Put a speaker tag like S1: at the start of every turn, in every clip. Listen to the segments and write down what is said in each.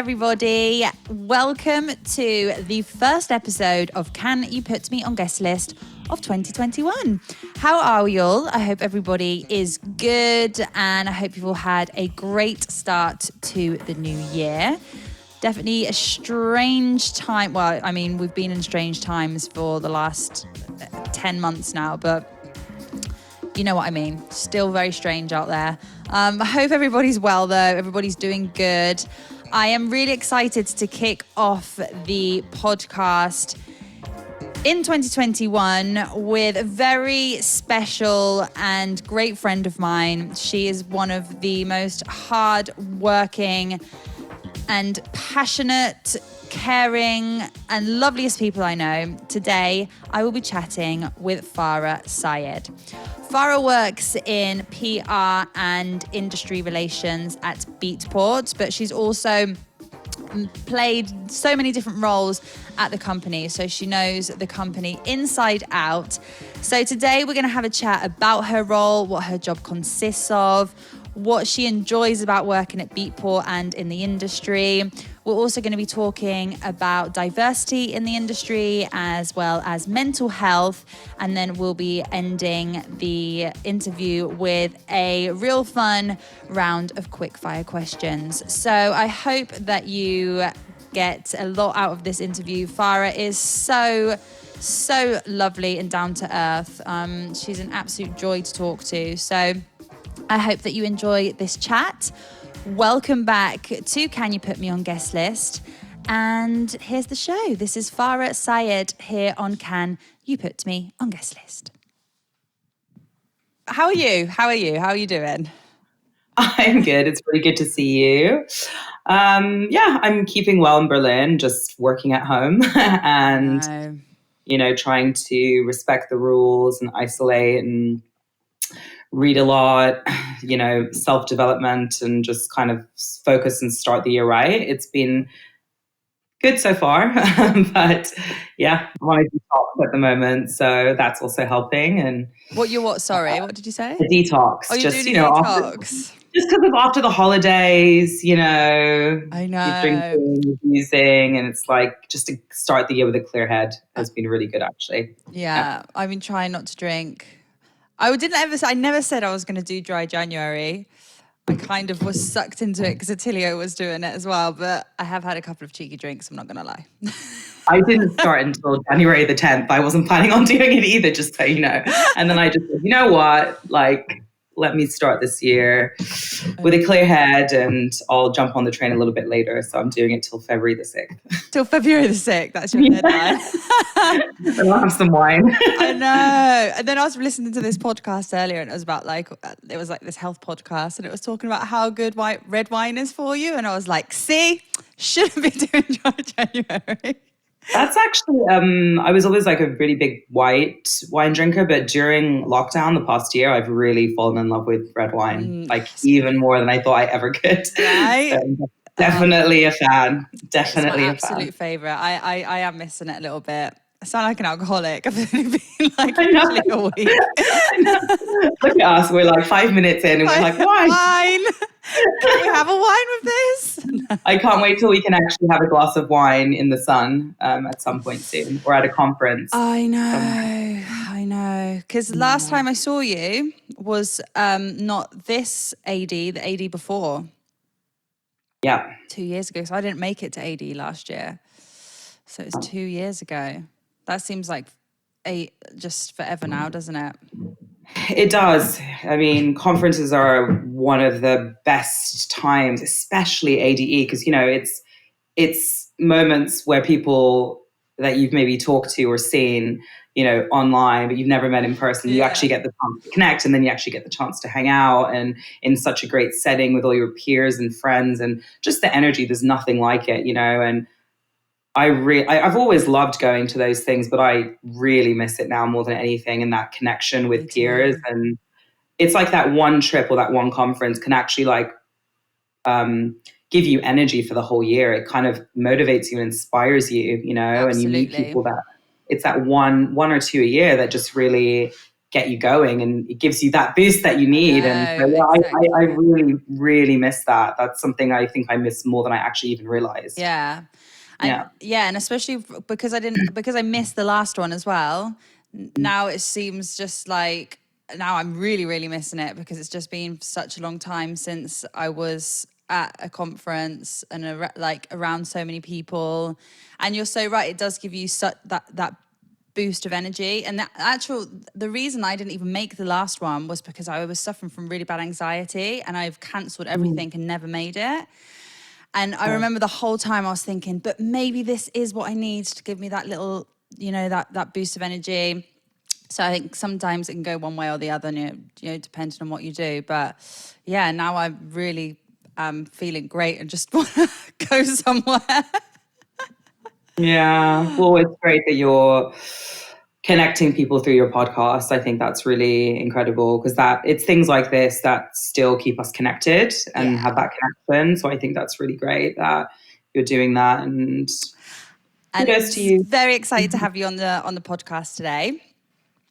S1: everybody. Welcome to the first episode of Can You Put Me on Guestlist of 2021. How are we all? I hope everybody is good and I hope you've all had a great start to the new year. Definitely a strange time. Well, I mean, we've been in strange times for the last 10 months now, but you know what I mean. Still very strange out there. I hope everybody's well, though. Everybody's doing good. I am really excited to kick off the podcast in 2021 with a very special and great friend of mine. She is one of the most hard-working and passionate, caring and loveliest people I know. Today, I will be chatting with Farah Syed. Farah works in PR and industry relations at Beatport, but she's also played so many different roles at the company, so she knows the company inside out. So today we're going to have a chat about her role, what her job consists of, what she enjoys about working at Beatport and in the industry. We're also going to be talking about diversity in the industry as well as mental health. And then we'll be ending the interview with a real fun round of quickfire questions. So I hope that you get a lot out of this interview. Farah is so lovely and down to earth. She's an absolute joy to talk to. So I hope that you enjoy this chat. Welcome back to Can You Put Me on Guest List? And here's the show. This is Farah Syed here on Can You Put Me on Guest List? How are you? How are you doing?
S2: I'm good. It's really good to see you. I'm keeping well in Berlin, just working at home and, trying to respect the rules and isolate and read a lot, self-development and just kind of focus and start the year right. It's been good so far, but yeah, I'm on a detox at the moment, so that's also helping. And
S1: what did you say?
S2: A detox.
S1: Oh, you're doing a detox.
S2: Just because of after the holidays,
S1: I know.
S2: You're drinking, using, and it's like just to start the year with a clear head has been really good, actually.
S1: Yeah. I've been trying not to drink. I never said I was going to do dry January. I kind of was sucked into it because Attilio was doing it as well. But I have had a couple of cheeky drinks, I'm not going to lie.
S2: I didn't start until January the 10th. I wasn't planning on doing it either, just so you know. And then I just said, you know what? Let me start this year with a clear head and I'll jump on the train a little bit later. So I'm doing it till February the 6th.
S1: Till February the 6th, that's your deadline.
S2: And I'll have some wine.
S1: I know. And then I was listening to this podcast earlier and it was about it was like this health podcast and it was talking about how good red wine is for you. And I was like, see, shouldn't be doing dry January.
S2: That's actually, I was always like a really big white wine drinker, but during lockdown the past year, I've really fallen in love with red wine, even more than I thought I ever could.
S1: Right?
S2: So, definitely a fan. Definitely
S1: it's my absolute favourite. I am missing it a little bit. I sound like an alcoholic. I've only been literally a week.
S2: Look at us. We're like 5 minutes in and we're like,
S1: wine. Can we have a wine with this?
S2: I can't wait till we can actually have a glass of wine in the sun at some point soon or at a conference.
S1: I know. Because last time I saw you was not this AD, the AD before.
S2: Yeah.
S1: 2 years ago. So I didn't make it to AD last year. So it's 2 years ago. That seems like just forever now, doesn't it?
S2: It does. I mean, conferences are one of the best times, especially ADE, because, it's moments where people that you've maybe talked to or seen, online, but you've never met in person, you actually get the chance to connect and then you actually get the chance to hang out and in such a great setting with all your peers and friends and just the energy. There's nothing like it, and I've always loved going to those things, but I really miss it now more than anything. And that connection with peers, and it's like that one trip or that one conference can actually give you energy for the whole year. It kind of motivates you and inspires you,
S1: Absolutely.
S2: and you meet people that it's that one or two a year that just really get you going, and it gives you that boost that you need. And so,
S1: No,
S2: I
S1: exactly.
S2: really, really miss that. That's something I think I miss more than I actually even realized.
S1: Yeah. And
S2: Yeah.
S1: yeah, and especially because I missed the last one as well. Now it seems just like now I'm really, really missing it because it's just been such a long time since I was at a conference and like around so many people. And you're so right, it does give you such that boost of energy. And the reason I didn't even make the last one was because I was suffering from really bad anxiety and I've cancelled
S2: Mm.
S1: everything and never made it. And I
S2: Yeah.
S1: remember the whole time I was thinking, but maybe this is what I need to give me that little, that boost of energy. So I think sometimes it can go one way or the other, depending on what you do. But yeah, now I really am feeling great and just want to go somewhere.
S2: Yeah. Well, it's great that you're connecting people through your podcast. I think that's really incredible because that it's things like this that still keep us connected and
S1: Yeah.
S2: have that connection. So I think that's really great that you're doing that, and
S1: And
S2: kudos to you.
S1: very excited to have you on the podcast today.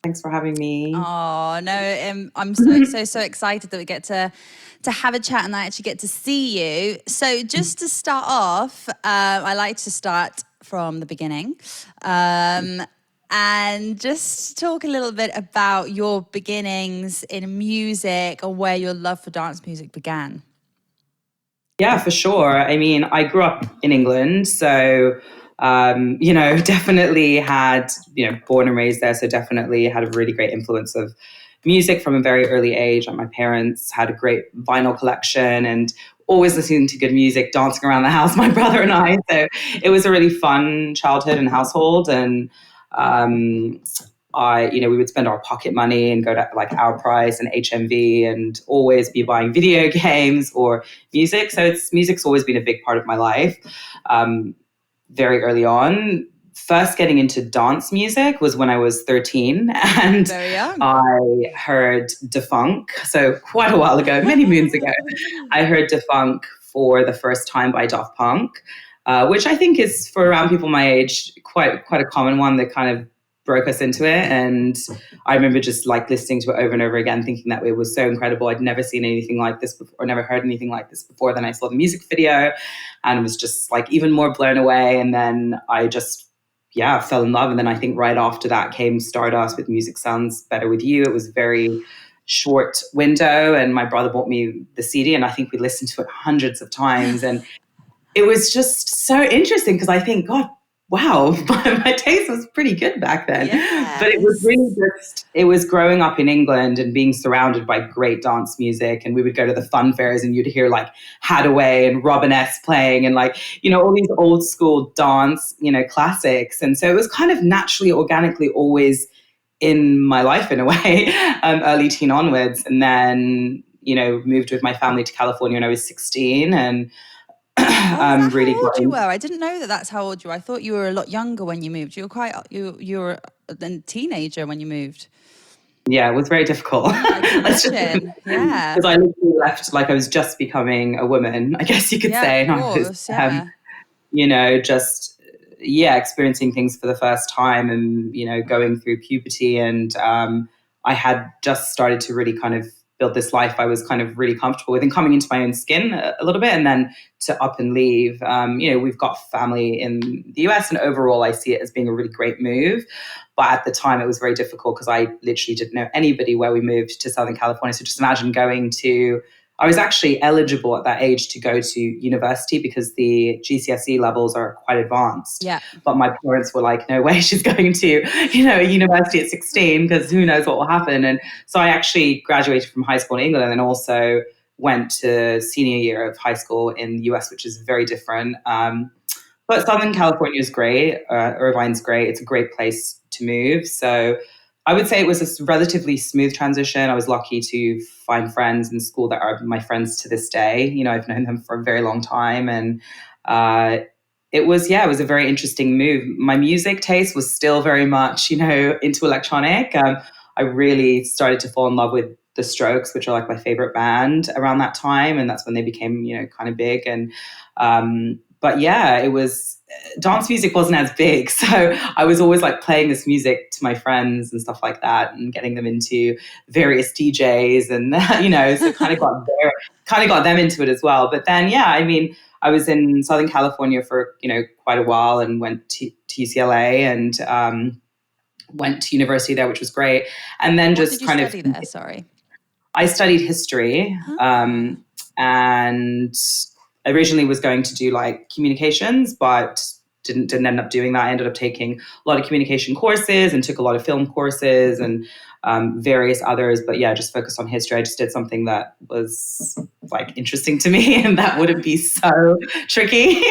S2: Thanks for having me.
S1: Oh no, I'm so excited that we get to have a chat and I actually get to see you. So just to start off, I like to start from the beginning, and just talk a little bit about your beginnings in music or where your love for dance music began.
S2: Yeah, for sure. I mean, I grew up in England, so definitely had, born and raised there, so definitely had a really great influence of music from a very early age. Like my parents had a great vinyl collection and always listening to good music, dancing around the house, my brother and I. So it was a really fun childhood and household, and um, we would spend our pocket money and go to like Our Price and HMV and always be buying video games or music. So music's always been a big part of my life. Very early on, first getting into dance music was when I was 13, and
S1: Very young.
S2: I heard Defunk. So quite a while ago, many moons ago, I heard Defunk for the first time by Daft Punk, which I think is for around people my age quite a common one that kind of broke us into it. And I remember just like listening to it over and over again, thinking that it was so incredible. I'd never seen anything like this before, or never heard anything like this before. Then I saw the music video and was just like even more blown away. And then I just, yeah, fell in love. And then I think right after that came Stardust with Music Sounds Better With You. It was very short window, and my brother bought me the CD, and I think we listened to it hundreds of times. And it was just so interesting because I think, God, wow, my taste was pretty good back then. But it was
S1: Yes.
S2: really it was growing up in England and being surrounded by great dance music. And we would go to the fun fairs and you'd hear like Hadaway and Robin S playing and like, all these old school dance, classics. And so it was kind of naturally, organically always in my life in a way, early teen onwards. And then, moved with my family to California when I was 16, and
S1: Oh, is that
S2: really
S1: how
S2: got
S1: old you
S2: in.
S1: were? I didn't know that that's how old you were. I thought you were a lot younger when you moved. You were a teenager when you moved.
S2: Yeah, it was very difficult.
S1: I can
S2: Let's just
S1: imagine. Yeah.
S2: because I literally left like I was just becoming a woman, I guess you could
S1: Yeah,
S2: say,
S1: of
S2: and I was,
S1: course. Yeah.
S2: just experiencing things for the first time, and going through puberty, and I had just started to really kind of build this life I was kind of really comfortable with, and coming into my own skin a little bit, and then to up and leave. We've got family in the US, and overall I see it as being a really great move. But at the time, it was very difficult because I literally didn't know anybody where we moved to Southern California. So just imagine I was actually eligible at that age to go to university because the GCSE levels are quite advanced.
S1: Yeah.
S2: But my parents were like, no way she's going to, a university at 16 because who knows what will happen. And so I actually graduated from high school in England and then also went to senior year of high school in the US, which is very different. But Southern California is great. Irvine's great. It's a great place to move. So I would say it was a relatively smooth transition. I was lucky to find friends in school that are my friends to this day. I've known them for a very long time. And it was a very interesting move. My music taste was still very much, into electronic. I really started to fall in love with The Strokes, which are like my favorite band around that time. And that's when they became, kind of big. And but yeah, it was dance music wasn't as big. So I was always like playing this music to my friends and stuff like that and getting them into various DJs and, so kind of got them into it as well. But then, yeah, I mean, I was in Southern California for, quite a while and went to UCLA and went to university there, which was great. And then
S1: What
S2: just
S1: did you
S2: kind of,
S1: study there? Sorry.
S2: I studied history,
S1: Ah.
S2: and originally was going to do like communications, but didn't end up doing that. I ended up taking a lot of communication courses and took a lot of film courses and various others. But yeah, just focused on history. I just did something that was like interesting to me and that wouldn't be so tricky.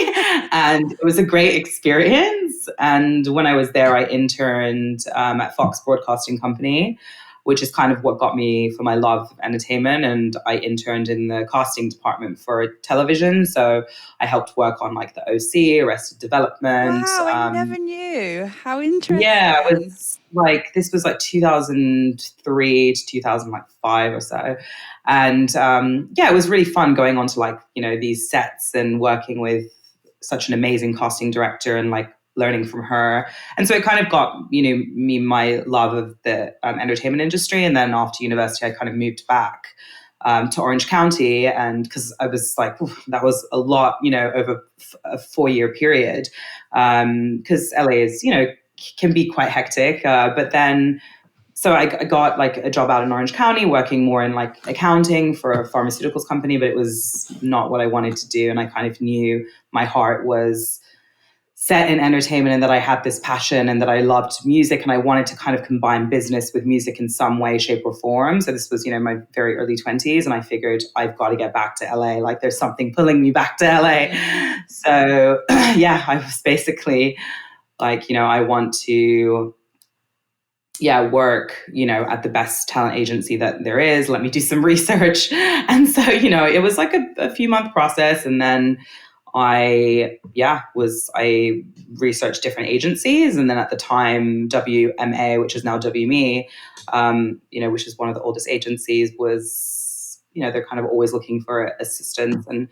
S2: And it was a great experience. And when I was there, I interned at Fox Broadcasting Company, which is kind of what got me for my love of entertainment. And I interned in the casting department for television. So I helped work on like the OC, Arrested Development.
S1: Wow, I never knew. How
S2: Yeah, it
S1: interesting.
S2: was like, this was like 2003 to 2005 or so. And yeah, it was really fun going on to like, these sets and working with such an amazing casting director and like learning from her. And so it kind of got, me my love of the entertainment industry. And then after university, I kind of moved back to Orange County. And because I was like, that was a lot, over a 4-year period. Because LA is, can be quite hectic. But then, so I got like a job out in Orange County working more in like accounting for a pharmaceuticals company, but it was not what I wanted to do. And I kind of knew my heart was set in entertainment and that I had this passion and that I loved music and I wanted to kind of combine business with music in some way, shape or form. So this was, my very early 20s and I figured I've got to get back to LA. Like there's something pulling me back to LA. So yeah, I was basically like, I want to work, at the best talent agency that there is. Let me do some research. And so, it was like a few month process. And then I researched different agencies. And then at the time, WMA, which is now WME, which is one of the oldest agencies, was, they're kind of always looking for assistants and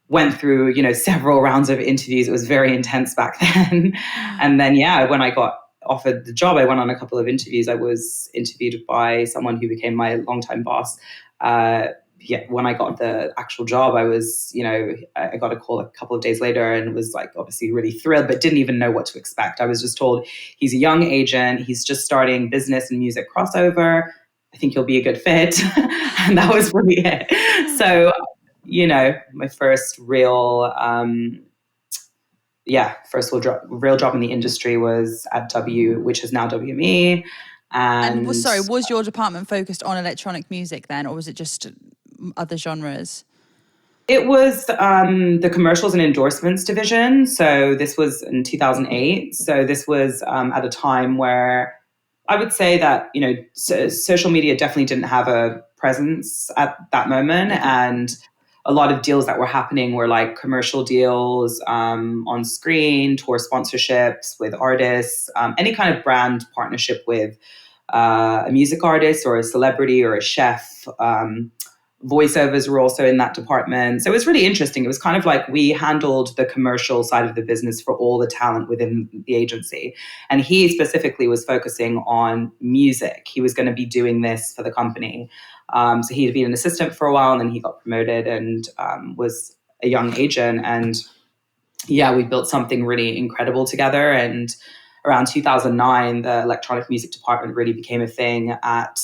S2: went through, several rounds of interviews. It was very intense back then. And then, when I got offered the job, I went on a couple of interviews. I was interviewed by someone who became my longtime boss. When I got the actual job, I was, I got a call a couple of days later and was like, obviously really thrilled, but didn't even know what to expect. I was just told he's a young agent. He's just starting business and music crossover. I think he'll be a good fit. And that was really it. So, my first real, real job in the industry was at which is now WME.
S1: And was your department focused on electronic music then, or was it just other genres?
S2: It was the commercials and endorsements division. So this was in 2008. So this was at a time where I would say that, social media definitely didn't have a presence at that moment. And a lot of deals that were happening were like commercial deals on screen, tour sponsorships with artists, any kind of brand partnership with a music artist or a celebrity or a chef. Voiceovers were also in that department. So it was really interesting. It was kind of like we handled the commercial side of the business for all the talent within the agency. And he specifically was focusing on music. He was going to be doing this for the company. So he had been an assistant for a while and then he got promoted and was a young agent. And we built something really incredible together. And around 2009, the electronic music department really became a thing at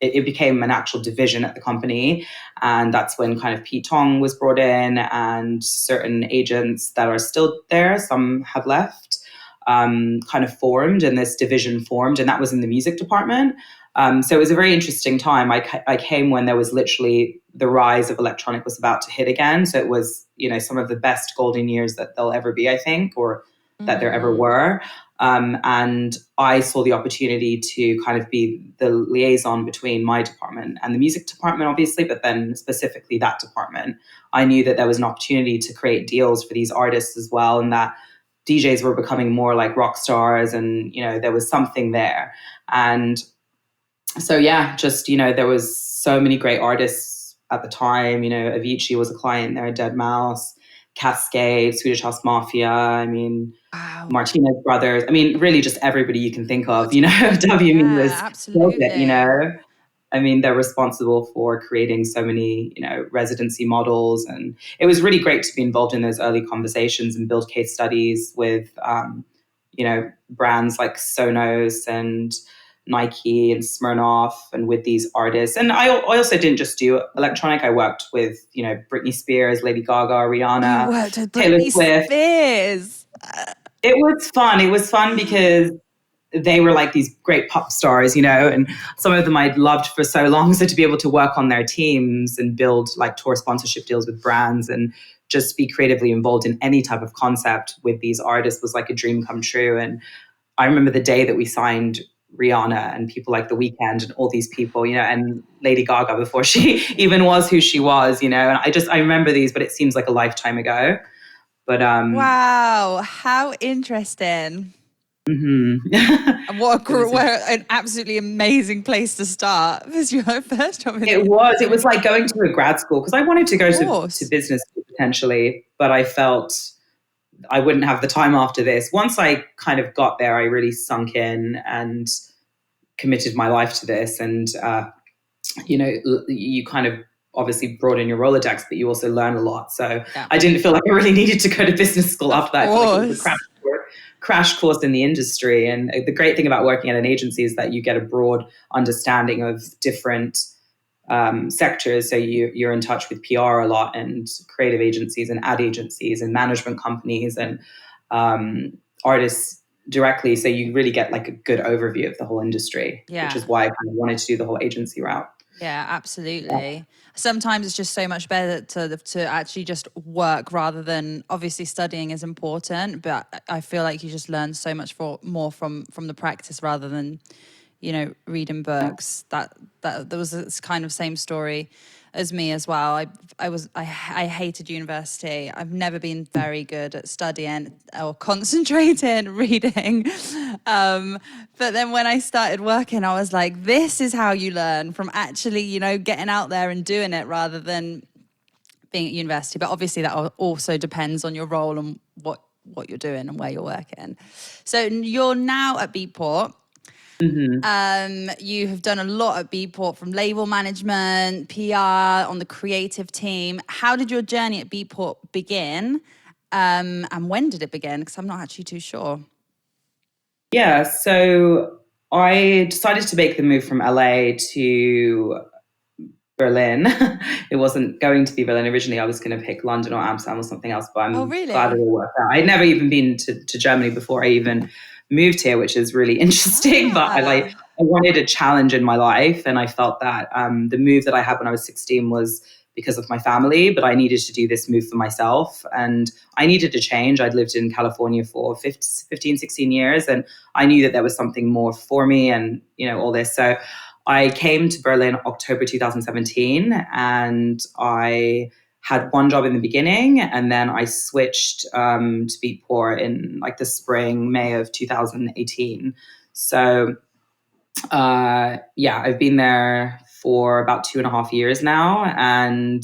S2: it became an actual division at the company. And that's when kind of Pete Tong was brought in and certain agents that are still there, some have left, kind of formed and this division formed. And that was in the music department. So it was a very interesting time. I came when there was literally the rise of electronic was about to hit again. So it was, some of the best golden years that there'll ever be, I think, or that there ever were. And I saw the opportunity to kind of be the liaison between my department and the music department, obviously, but then specifically that department. I knew that there was an opportunity to create deals for these artists as well, and that DJs were becoming more like rock stars, and there was something there. And so there was so many great artists at the time. Avicii was a client there, Dead Mouse, Cascade, Swedish House Mafia. I mean,
S1: Wow.
S2: Martinez Brothers. I mean, really just everybody you can think of, you know, W
S1: Yeah,
S2: Mingus killed it, you
S1: absolutely.
S2: know. I mean, they're responsible for creating so many, you know, residency models. And it was really great to be involved in those early conversations and build case studies with, you know, brands like Sonos and Nike and Smirnoff and with these artists. And I also didn't just do electronic. I worked with, you know, Britney Spears, Lady Gaga,
S1: You
S2: Rihanna,
S1: worked with
S2: Taylor
S1: Britney
S2: Swift.
S1: Spears.
S2: It was fun. It was fun because they were like these great pop stars, you know, and some of them I'd loved for so long. So to be able to work on their teams and build like tour sponsorship deals with brands and just be creatively involved in any type of concept with these artists was like a dream come true. And I remember the day that we signed Rihanna and people like The Weeknd and all these people, you know, and Lady Gaga before she even was who she was, you know. And I remember these, but it seems like a lifetime ago. But
S1: Wow, how interesting.
S2: mm-hmm.
S1: And what a
S2: It was
S1: what an absolutely amazing place to start. This is your first job in the
S2: It was. It was
S1: industry.
S2: like going to a grad school because I wanted to go
S1: Of
S2: to
S1: course.
S2: business school potentially, but I felt I wouldn't have the time after this. Once I kind of got there, I really sunk in and committed my life to this. And, you know, you kind of obviously broaden your Rolodex, but you also learn a lot. So
S1: Yeah.
S2: I didn't feel like I really needed to go to business school
S1: Of
S2: after that. I felt like it was a
S1: course.
S2: crash course in the industry. And the great thing about working at an agency is that you get a broad understanding of different sectors. So you're in touch with PR a lot and creative agencies and ad agencies and management companies and artists directly. So you really get like a good overview of the whole industry, which is
S1: Yeah.
S2: why I kind of wanted to do the whole agency route.
S1: Yeah, absolutely. Sometimes it's just so much better to actually just work rather than obviously studying is important, but I feel like you just learn so much more from the practice rather than reading books. That there was this kind of same story as me as well. I hated university. I've never been very good at studying or concentrating, reading. But then when I started working, I was like, this is how you learn from actually, getting out there and doing it rather than being at university. But obviously that also depends on your role and what you're doing and where you're working. So you're now at Beatport.
S2: Mm-hmm.
S1: You have done a lot at Beatport, from label management, PR, on the creative team. How did your journey at Beatport begin? And when did it begin? Because I'm not actually too sure.
S2: Yeah, so I decided to make the move from LA to Berlin. It wasn't going to be Berlin originally. I was going to pick London or Amsterdam or something else, but
S1: Oh,
S2: I'm glad it
S1: really?
S2: all worked out. I'd never even been to Germany before I even moved here, which is really interesting. But
S1: Ah,
S2: I wanted a challenge in my life, and I felt that the move that I had when I was 16 was because of my family, but I needed to do this move for myself, and I needed a change. I'd lived in California for 15, 16 years, and I knew that there was something more for me, and all this. So I came to Berlin October 2017, and I had one job in the beginning, and then I switched to Beatport in like the spring, May of 2018. So yeah, I've been there for about 2.5 years now, and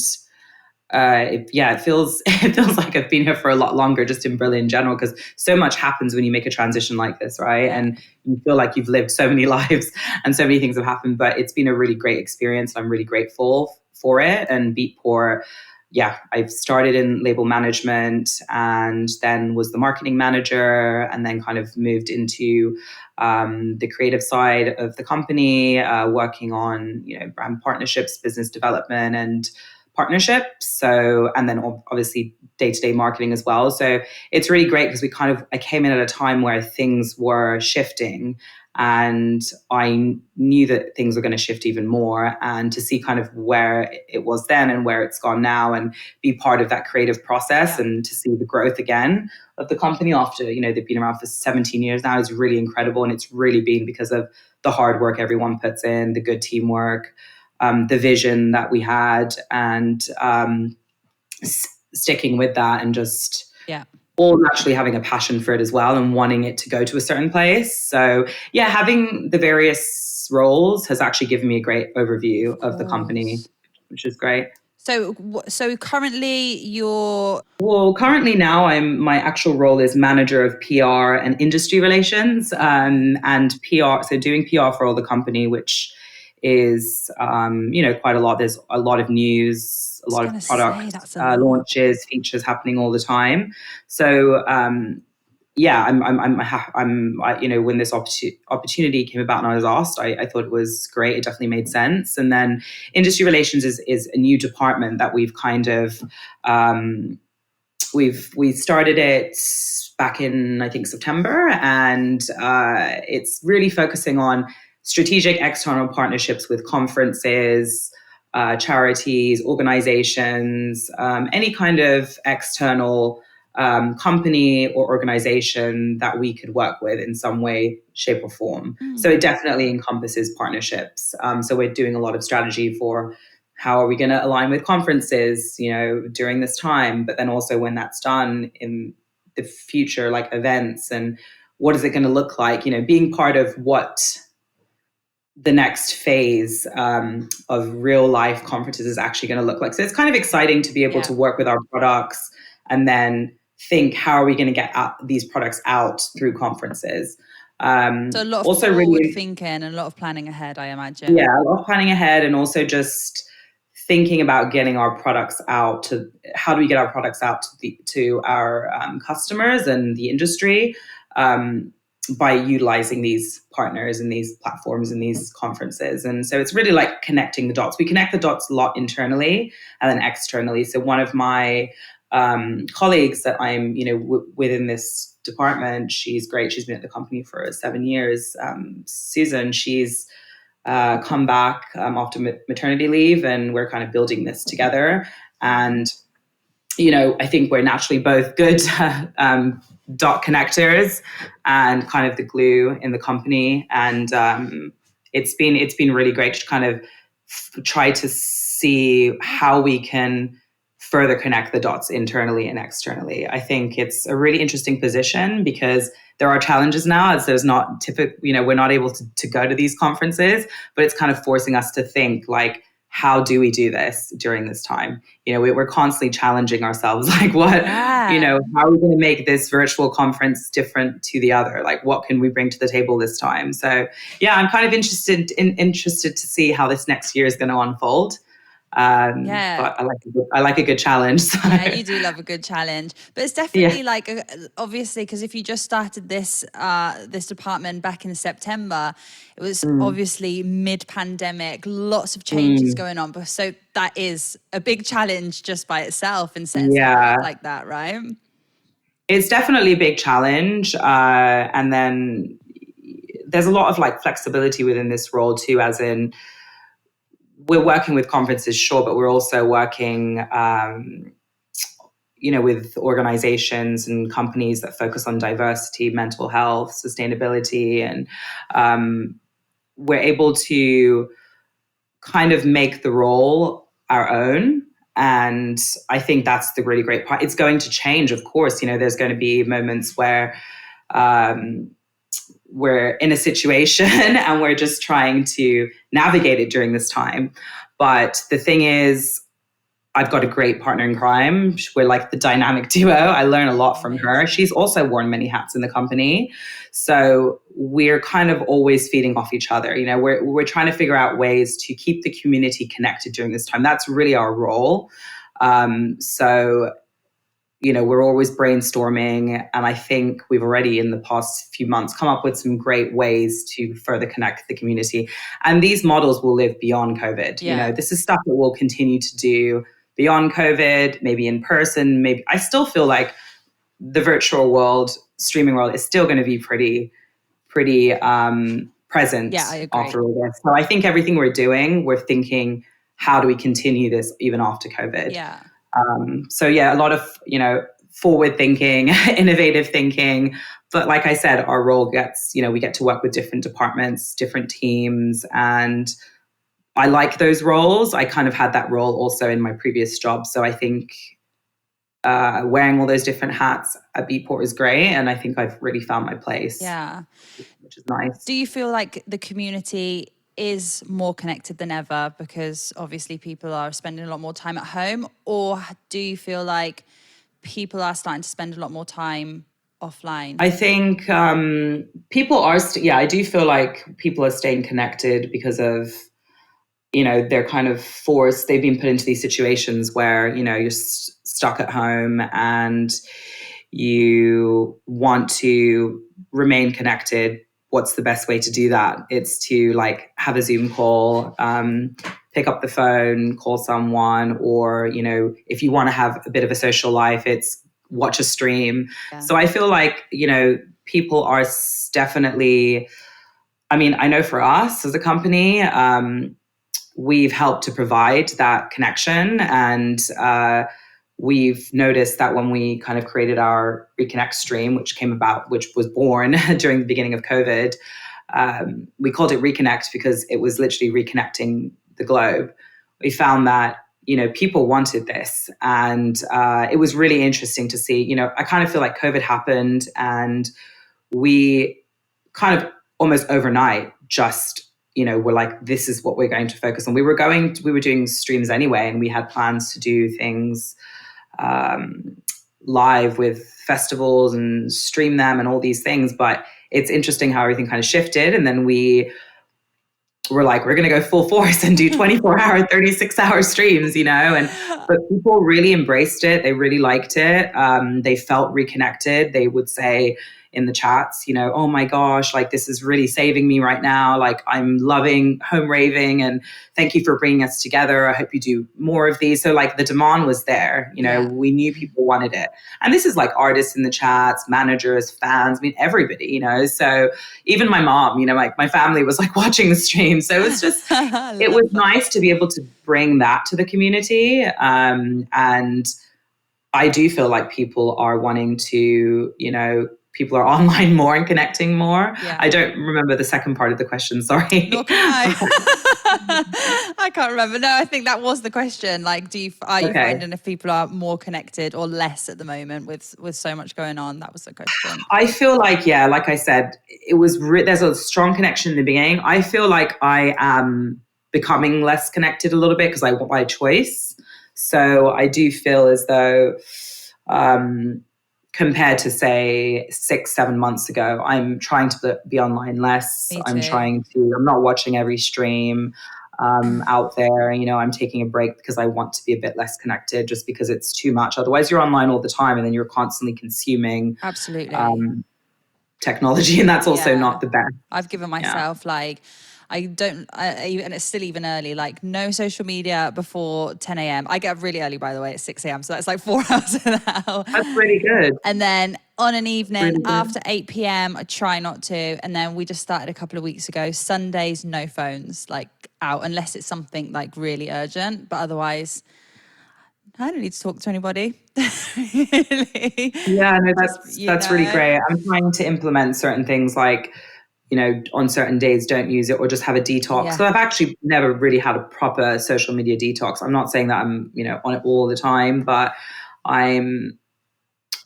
S2: it feels it feels like I've been here for a lot longer, just in Berlin in general, because so much happens when you make a transition like this, right?
S1: yeah.
S2: And you feel like you've lived so many lives and so many things have happened. But it's been a really great experience. I'm really grateful for it. And Beatport, yeah, I've started in label management and then was the marketing manager, and then kind of moved into the creative side of the company, working on brand partnerships, business development, and partnerships. So, and then obviously day-to-day marketing as well. So it's really great because I came in at a time where things were shifting, and I knew that things were going to shift even more, and to see kind of where it was then and where it's gone now, and be part of that creative process,
S1: Yeah.
S2: and to see the growth again of the company after, they've been around for 17 years now, is really incredible. And it's really been because of the hard work everyone puts in, the good teamwork, the vision that we had, and sticking with that, and just
S1: Yeah.
S2: all naturally having a passion for it as well, and wanting it to go to a certain place. So yeah, having the various roles has actually given me a great overview
S1: Of
S2: of the company,
S1: course.
S2: which is great.
S1: So currently you're
S2: Well, currently now my actual role is manager of PR and industry relations, and PR. So doing PR for all the company, which is quite a lot. There's a lot of news, a
S1: just
S2: lot
S1: gonna
S2: of
S1: say
S2: product
S1: that's a lot.
S2: launches, features happening all the time. So yeah, when this opportunity came about and I was asked, I thought it was great. It definitely made sense. And then industry relations is a new department that we've kind of we started it back in I think September, and it's really focusing on strategic external partnerships with conferences, charities, organizations, any kind of external company or organization that we could work with in some way, shape, or form. So it definitely encompasses partnerships. So we're doing a lot of strategy for how are we going to align with conferences, during this time, but then also when that's done in the future, like events, and what is it going to look like, being part of what the next phase of real life conferences is actually going to look like. So it's kind of exciting to be able to work with our products and then think, how are we going to get these products out through conferences?
S1: So a lot of
S2: Also
S1: forward
S2: really,
S1: thinking and a lot of planning ahead, I imagine.
S2: yeah, a lot of planning ahead, and also just thinking about getting our products out to how do we get our products out to our customers and the industry, by utilizing these partners and these platforms and these conferences. And so it's really like connecting the dots. We connect the dots a lot internally and then externally. So one of my colleagues that I'm, within this department, she's great. She's been at the company for 7 years. Susan, she's come back after maternity leave, and we're kind of building this together. And I think we're naturally both good dot connectors and kind of the glue in the company. And it's been really great to kind of try to see how we can further connect the dots internally and externally. I think it's a really interesting position because there are challenges now, as there's not typical, we're not able to go to these conferences, but it's kind of forcing us to think like, how do we do this during this time? We're constantly challenging ourselves, like how are we going to make this virtual conference different to the other? Like, what can we bring to the table this time? So yeah, I'm kind of interested to see how this next year is going to unfold. But I like a good challenge. So.
S1: Yeah, you do love a good challenge, but it's definitely like obviously, because if you just started this department back in September, it was obviously mid-pandemic, lots of changes going on, but so that is a big challenge just by itself in setting something up like that, right?
S2: It's definitely a big challenge, and then there's a lot of like flexibility within this role too, as in we're working with conferences, sure, but we're also working, with organizations and companies that focus on diversity, mental health, sustainability, and we're able to kind of make the role our own. And I think that's the really great part. It's going to change, of course. There's going to be moments where we're in a situation and we're just trying to navigate it during this time. But the thing is, I've got a great partner in crime. We're like the dynamic duo. I learn a lot from her. She's also worn many hats in the company. So we're kind of always feeding off each other. We're trying to figure out ways to keep the community connected during this time. That's really our role. So we're always brainstorming. And I think we've already in the past few months come up with some great ways to further connect the community. And these models will live beyond COVID. This is stuff that we'll continue to do beyond COVID, maybe in person. Maybe I still feel like the virtual world, streaming world is still going to be pretty present after all this. So I think everything we're doing, we're thinking, how do we continue this even after COVID?
S1: Yeah.
S2: So yeah, a lot of, forward thinking, innovative thinking. But like I said, our role gets, we get to work with different departments, different teams. And I like those roles. I kind of had that role also in my previous job. So I think wearing all those different hats at Beatport is great. And I think I've really found my place.
S1: Yeah.
S2: Which is nice.
S1: Do you feel like the community is more connected than ever because obviously people are spending a lot more time at home? Or do you feel like people are starting to spend a lot more time offline?
S2: I think people are, I do feel like people are staying connected because of, they're kind of forced, they've been put into these situations where, you're stuck at home and you want to remain connected. What's the best way to do that? It's to like have a Zoom call, pick up the phone, call someone, or, if you want to have a bit of a social life, it's watch a stream. Yeah. So I feel like, people are definitely, I know for us as a company, we've helped to provide that connection. And we've noticed that when we kind of created our Reconnect stream, which was born during the beginning of COVID, we called it Reconnect because it was literally reconnecting the globe. We found that, people wanted this. And it was really interesting to see, I kind of feel like COVID happened and we kind of almost overnight just, we're like, this is what we're going to focus on. We were doing streams anyway, and we had plans to do things live with festivals and stream them and all these things. But it's interesting how everything kind of shifted. And then we were like, we're going to go full force and do 24-hour, 36-hour streams, but people really embraced it. They really liked it. They felt reconnected. They would say in the chats, oh my gosh, like this is really saving me right now. Like I'm loving home raving and thank you for bringing us together. I hope you do more of these. So like the demand was there, we knew people wanted it. And this is like artists in the chats, managers, fans, everybody, so even my mom, like my family was like watching the stream. So it was just, it was nice to be able to bring that to the community. And I do feel like people are wanting to, people are online more and connecting more. Yeah. I don't remember the second part of the question. Sorry.
S1: Nor can I. I can't remember. No, I think that was the question. Like, are you finding if people are more connected or less at the moment with so much going on? That was the question.
S2: I feel like, like I said, it was there's a strong connection in the beginning. I feel like I am becoming less connected a little bit because I want my choice. So I do feel as though, compared to say 6-7 months ago, I'm trying to be online less. I'm not watching every stream out there. I'm taking a break because I want to be a bit less connected just because it's too much. Otherwise you're online all the time and then you're constantly consuming technology, and that's also not the best.
S1: I've given myself and it's still even early, like no social media before 10 a.m. I get up really early, by the way, at 6 a.m. So that's like 4 hours now.
S2: That's really good.
S1: And then on an evening after 8 p.m, I try not to. And then we just started a couple of weeks ago, Sundays, no phones, like out, unless it's something like really urgent. But otherwise, I don't need to talk to anybody. Really.
S2: Yeah, no, that's really great. I'm trying to implement certain things like, on certain days, don't use it or just have a detox. Yeah. So I've actually never really had a proper social media detox. I'm not saying that I'm, on it all the time, but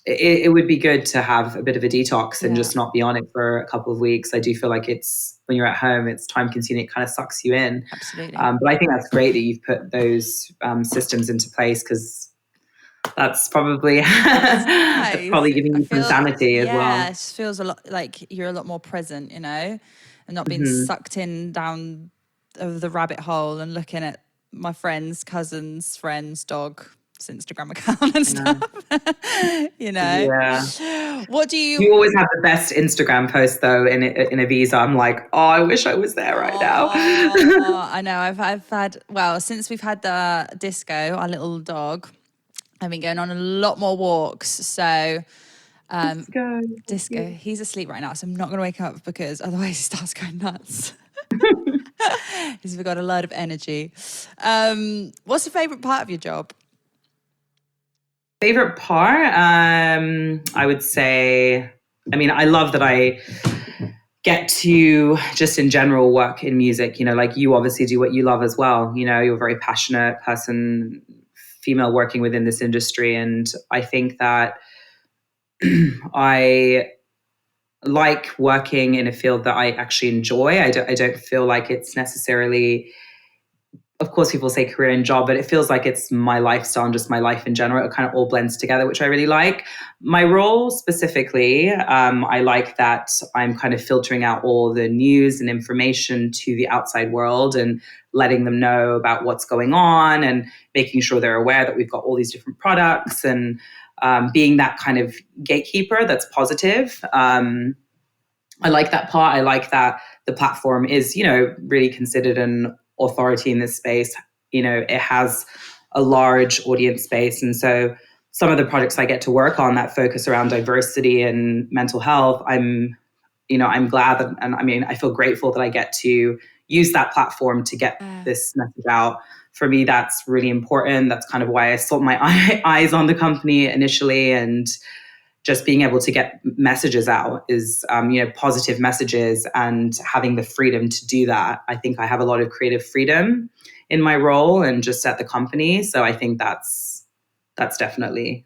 S2: it would be good to have a bit of a detox and just not be on it for a couple of weeks. I do feel like when you're at home, it's time consuming. It kind of sucks you in.
S1: Absolutely.
S2: But I think that's great that you've put those systems into place because that's probably nice. Probably giving you some sanity as well.
S1: Yeah, it feels a lot like you're a lot more present, and not being sucked in down the rabbit hole and looking at my friends, cousins, friends, dog's Instagram account and stuff.
S2: Yeah.
S1: What do you?
S2: You always have the best Instagram post though in Ibiza. I'm like, oh, I wish I was there right now.
S1: I know. I've had since we've had the Disco, our little dog. I've been going on a lot more walks. So Disco, he's asleep right now, so I'm not going to wake him up because otherwise he starts going nuts. He's got a lot of energy. What's the favourite part of your job?
S2: Favorite part? I would say, I love that I get to just in general work in music. Like you obviously do what you love as well. You're a very passionate person, female working within this industry. And I think that I like working in a field that I actually enjoy. I don't feel like it's necessarily, of course, people say career and job, but it feels like it's my lifestyle and just my life in general. It kind of all blends together, which I really like. My role specifically, I like that I'm kind of filtering out all the news and information to the outside world and letting them know about what's going on and making sure they're aware that we've got all these different products and being that kind of gatekeeper that's positive. I like that part. I like that the platform is, really considered an authority in this space. It has a large audience space. And so some of the projects I get to work on that focus around diversity and mental health, I'm glad that, and I mean, I feel grateful that I get to use that platform to get this message out. For me, that's really important. That's kind of why I sought my eyes on the company initially, and just being able to get messages out is, positive messages, and having the freedom to do that. I think I have a lot of creative freedom in my role and just at the company. So I think that's definitely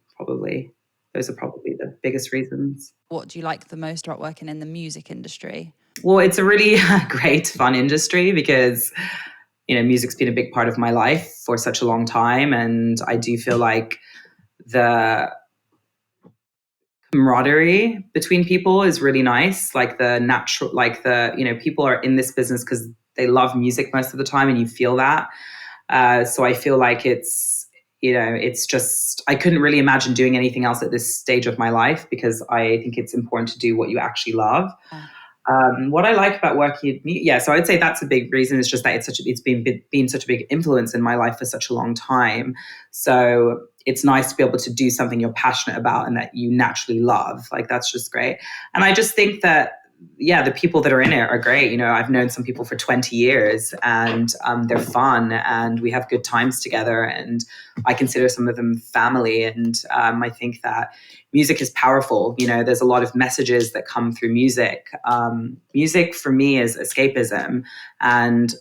S2: those are probably the biggest reasons.
S1: What do you like the most about working in the music industry?
S2: Well, it's a really great, fun industry because, music's been a big part of my life for such a long time. And I do feel like the camaraderie between people is really nice. Like people are in this business because they love music most of the time, and you feel that. So I feel like it's just, I couldn't really imagine doing anything else at this stage of my life, because I think it's important to do what you actually love. What I like about working, so I'd say that's a big reason. It's just that it's been such a big influence in my life for such a long time. So it's nice to be able to do something you're passionate about and that you naturally love. Like, that's just great. And I just think that, the people that are in it are great. I've known some people for 20 years, and they're fun, and we have good times together, and I consider some of them family. And I think that music is powerful. There's a lot of messages that come through music. Music for me is escapism. And,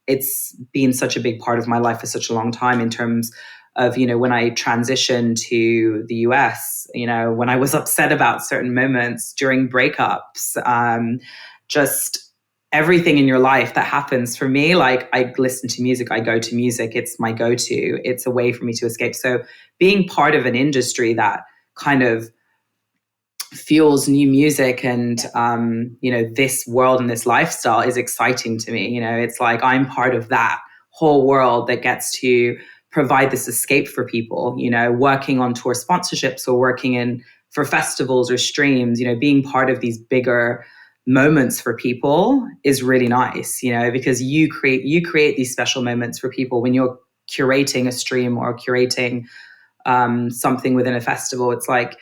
S2: it's been such a big part of my life for such a long time, in terms of, when I transitioned to the US, when I was upset about certain moments during breakups, just everything in your life that happens. For me, like, I listen to music, I go to music, it's my go-to, it's a way for me to escape. So being part of an industry that kind of fuels new music and this world and this lifestyle is exciting to me. It's like I'm part of that whole world that gets to provide this escape for people, working on tour sponsorships or working for festivals or streams, being part of these bigger moments for people is really nice, because you create these special moments for people when you're curating a stream or curating something within a festival. It's like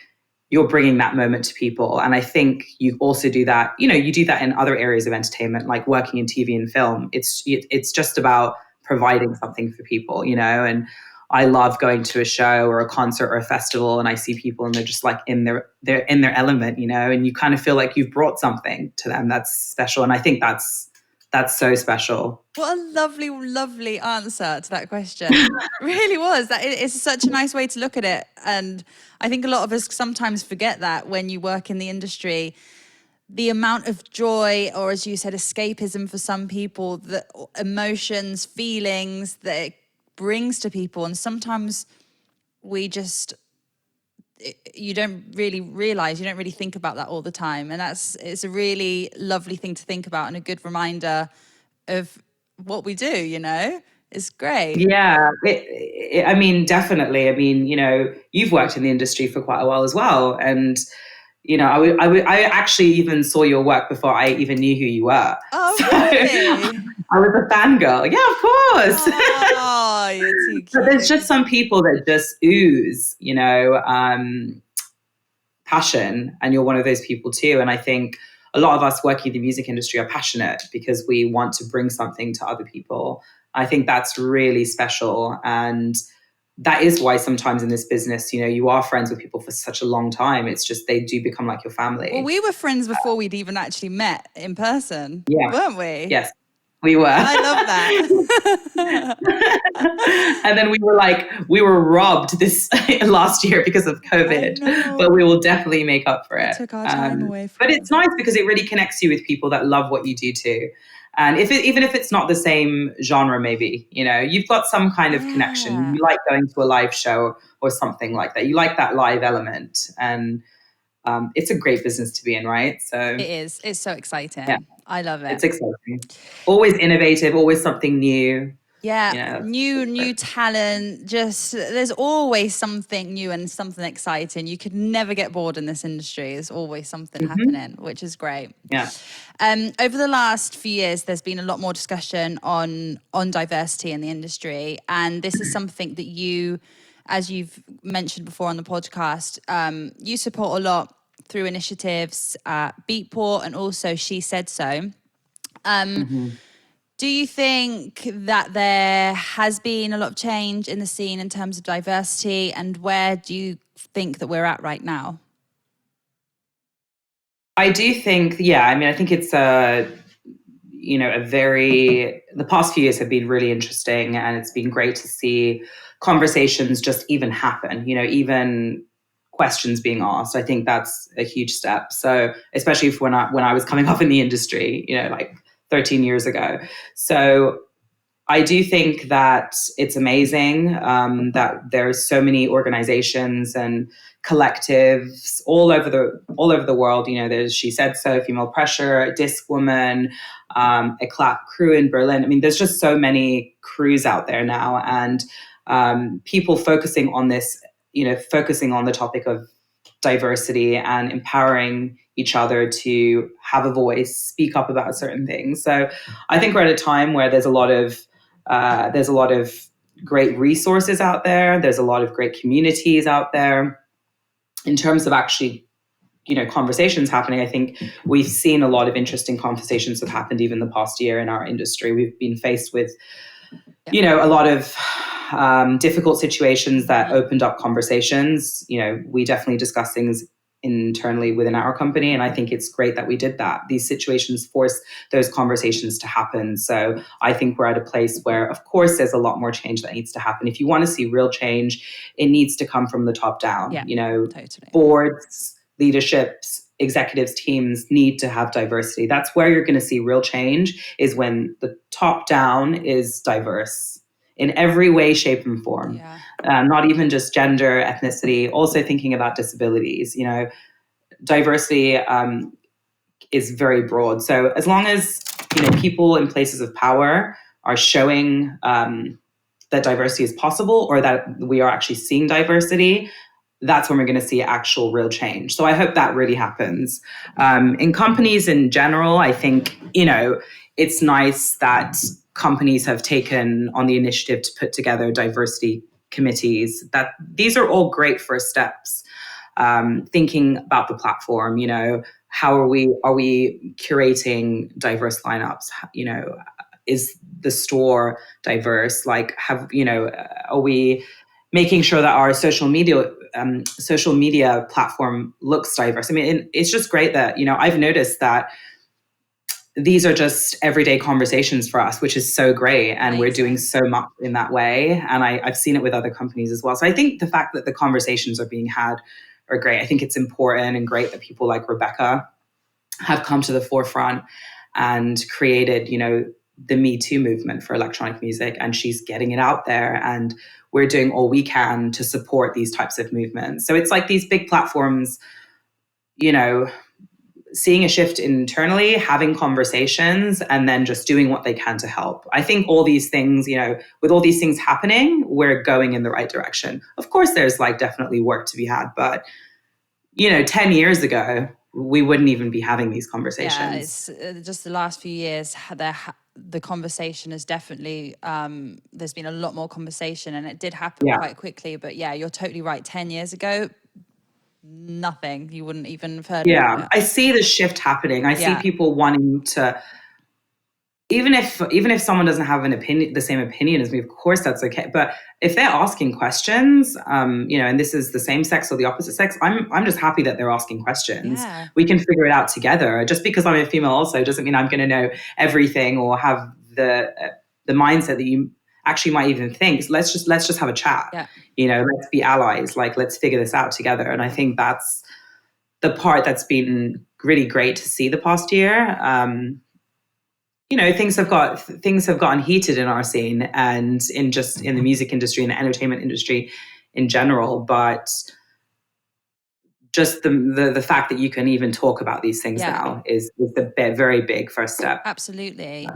S2: you're bringing that moment to people. And I think you also do that, you do that in other areas of entertainment, like working in TV and film. It's just about providing something for people, and I love going to a show or a concert or a festival, and I see people and they're just like they're in their element, and you kind of feel like you've brought something to them that's special. And I think that's so special.
S1: What a lovely, lovely answer to that question. It really was. It's such a nice way to look at it. And I think a lot of us sometimes forget that when you work in the industry, the amount of joy, or as you said, escapism for some people, the emotions, feelings that it brings to people. And sometimes you don't really realize, you don't really think about that all the time. And it's a really lovely thing to think about, and a good reminder of what we do, It's great.
S2: Yeah, I mean, definitely. I mean, you've worked in the industry for quite a while as well. And, I actually even saw your work before I even knew who you were.
S1: Oh, so really?
S2: I was a fangirl. Yeah, of course.
S1: Oh, you're too cute.
S2: But there's just some people that just ooze, passion. And you're one of those people too. And I think a lot of us working in the music industry are passionate because we want to bring something to other people. I think that's really special. And that is why sometimes in this business, you are friends with people for such a long time. It's just they do become like your family.
S1: Well, we were friends before we'd even actually met in person,
S2: yeah.
S1: weren't we?
S2: Yes. We were.
S1: I love that.
S2: And then we were robbed this last year because of COVID, but we will definitely make up for it.
S1: Took our time away from
S2: but it's nice because it really connects you with people that love what you do too. And even if it's not the same genre, maybe, you've got some kind of connection. You like going to a live show or something like that. You like that live element. And it's a great business to be in, right? So
S1: it is. It's so exciting.
S2: Yeah.
S1: I love it.
S2: It's exciting. Always innovative, always something new.
S1: Yeah, new talent. Just there's always something new and something exciting. You could never get bored in this industry. There's always something happening, which is great.
S2: Yeah.
S1: Over the last few years, there's been a lot more discussion on diversity in the industry, and this is something that you, as you've mentioned before on the podcast, you support a lot through initiatives at Beatport and also shesaid.so. Do you think that there has been a lot of change in the scene in terms of diversity, and where do you think that we're at right now?
S2: I do think, I think it's the past few years have been really interesting, and it's been great to see conversations just even happen, even questions being asked. I think that's a huge step. So especially when I was coming up in the industry, like 13 years ago. So I do think that it's amazing that there's so many organizations and collectives all over the world. There's shesaid.so, Female Pressure, Disc Woman, a clap crew in Berlin. I mean, there's just so many crews out there now, and people focusing on this, focusing on the topic of diversity and empowering each other to have a voice, speak up about certain things. So I think we're at a time where there's a lot of great resources out there. There's a lot of great communities out there. In terms of actually, conversations happening, I think we've seen a lot of interesting conversations that happened even the past year in our industry. We've been faced with, a lot of difficult situations that opened up conversations. We definitely discuss things internally within our company, and I think it's great that we did that. These situations force those conversations to happen. So I think we're at a place where, of course, there's a lot more change that needs to happen. If you want to see real change, it needs to come from the top down.
S1: Totally.
S2: Boards, leaderships, executives, teams need to have diversity. That's where you're going to see real change, is when the top down is diverse in every way, shape, and form. Not even just gender, ethnicity, also thinking about disabilities. Diversity is very broad. So as long as, people in places of power are showing that diversity is possible, or that we are actually seeing diversity, that's when we're going to see actual real change. So I hope that really happens. In companies in general, I think, it's nice that companies have taken on the initiative to put together diversity committees. That these are all great first steps. Thinking about the platform, how are we curating diverse lineups? Is the store diverse? Like, are we making sure that our social media platform looks diverse? I mean, it's just great that, I've noticed that these are just everyday conversations for us, which is so great. And we're doing so much in that way. And I've seen it with other companies as well. So I think the fact that the conversations are being had are great. I think it's important and great that people like Rebecca have come to the forefront and created, the Me Too movement for electronic music. And she's getting it out there. And we're doing all we can to support these types of movements. So it's like these big platforms, seeing a shift internally, having conversations, and then just doing what they can to help. I think all these things, with all these things happening, we're going in the right direction. Of course, there's definitely work to be had, but 10 years ago, we wouldn't even be having these conversations.
S1: Yeah, it's just the last few years, the conversation has definitely, there's been a lot more conversation, and it did happen quite quickly. But yeah, you're totally right. 10 years ago, nothing. You wouldn't even have heard of it.
S2: I see the shift happening. I see people wanting to, even if someone doesn't have the same opinion as me, of course that's okay. But if they're asking questions, and this is the same sex or the opposite sex, I'm just happy that they're asking questions. We can figure it out together. Just because I'm a female also doesn't mean I'm going to know everything or have the mindset that you actually might even think, let's just have a chat.
S1: Yeah.
S2: Let's be allies. Like, let's figure this out together. And I think that's the part that's been really great to see the past year. Things have gotten heated in our scene and in the music industry and the entertainment industry in general. But just the fact that you can even talk about these things now is the very big first step.
S1: Absolutely.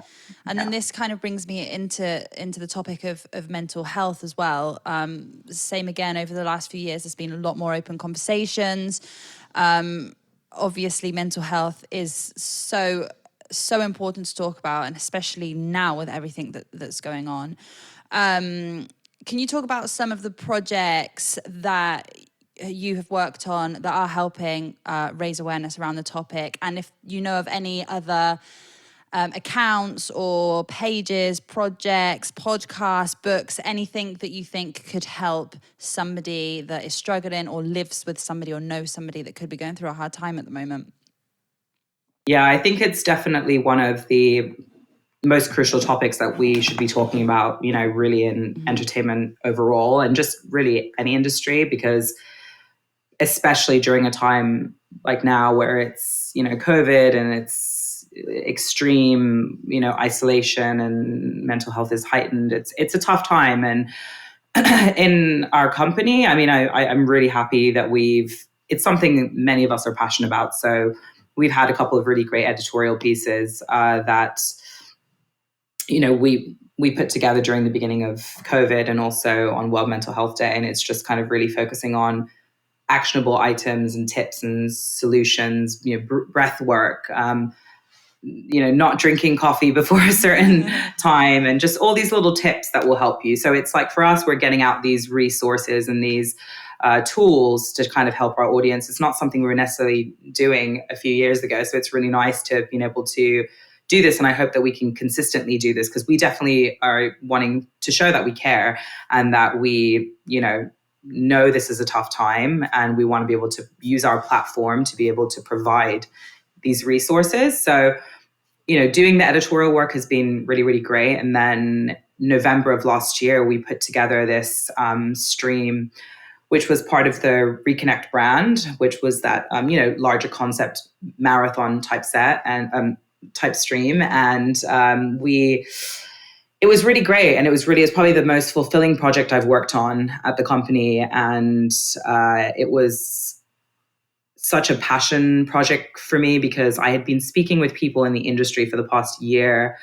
S1: And then this kind of brings me into the topic of mental health as well. Same again, over the last few years, there's been a lot more open conversations. Obviously, mental health is so important to talk about, and especially now with everything that's going on. Can you talk about some of the projects that you have worked on that are helping raise awareness around the topic, and if you know of any other accounts or pages, projects, podcasts, books, anything that you think could help somebody that is struggling or lives with somebody or knows somebody that could be going through a hard time at the moment?
S2: Yeah, I think it's definitely one of the most crucial topics that we should be talking about, really in entertainment overall and just really any industry, because especially during a time like now where it's, COVID and it's extreme, isolation and mental health is heightened. It's a tough time. And in our company, I mean, I'm really happy that it's something many of us are passionate about. So we've had a couple of really great editorial pieces that, we put together during the beginning of COVID and also on World Mental Health Day. And it's just kind of really focusing on actionable items and tips and solutions, breath work, not drinking coffee before a certain time, and just all these little tips that will help you. So it's like, for us, we're getting out these resources and these tools to kind of help our audience. It's not something we were necessarily doing a few years ago. So it's really nice to have been able to do this. And I hope that we can consistently do this, because we definitely are wanting to show that we care and that we, know this is a tough time, and we want to be able to use our platform to be able to provide these resources. So, doing the editorial work has been really, really great. And then November of last year, we put together this stream, which was part of the Reconnect brand, which was that, larger concept marathon type set and type stream. And it was really great. And it's probably the most fulfilling project I've worked on at the company. And it was such a passion project for me, because I had been speaking with people in the industry for the past year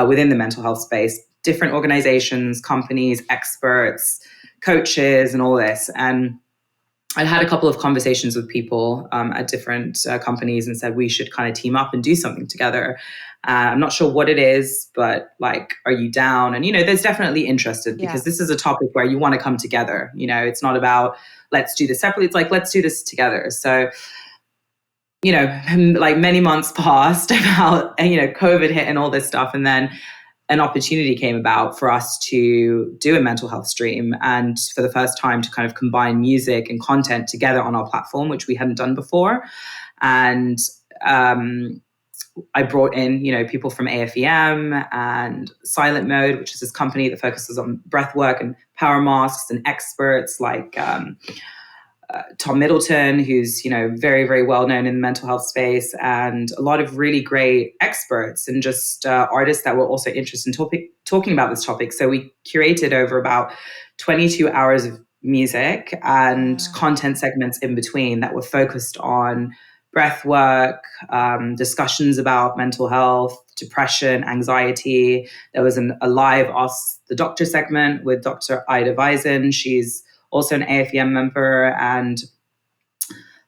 S2: within the mental health space, different organizations, companies, experts, coaches, and all this. And I had a couple of conversations with people at different companies and said we should kind of team up and do something together. I'm not sure what it is, but like, are you down? And, there's definitely interested, because this is a topic where you want to come together. It's not about let's do this separately. It's like, let's do this together. So, like many months passed about, COVID hit and all this stuff. And then an opportunity came about for us to do a mental health stream, and for the first time to kind of combine music and content together on our platform, which we hadn't done before. And I brought in, people from AFEM and Silent Mode, which is this company that focuses on breath work and power masks, and experts like Tom Middleton, who's, very, very well known in the mental health space, and a lot of really great experts and just artists that were also interested in talking about this topic. So we curated over about 22 hours of music and content segments in between that were focused on breath work, discussions about mental health, depression, anxiety. There was a live Ask the Doctor segment with Dr. Ida Visen. She's also an AFEM member, and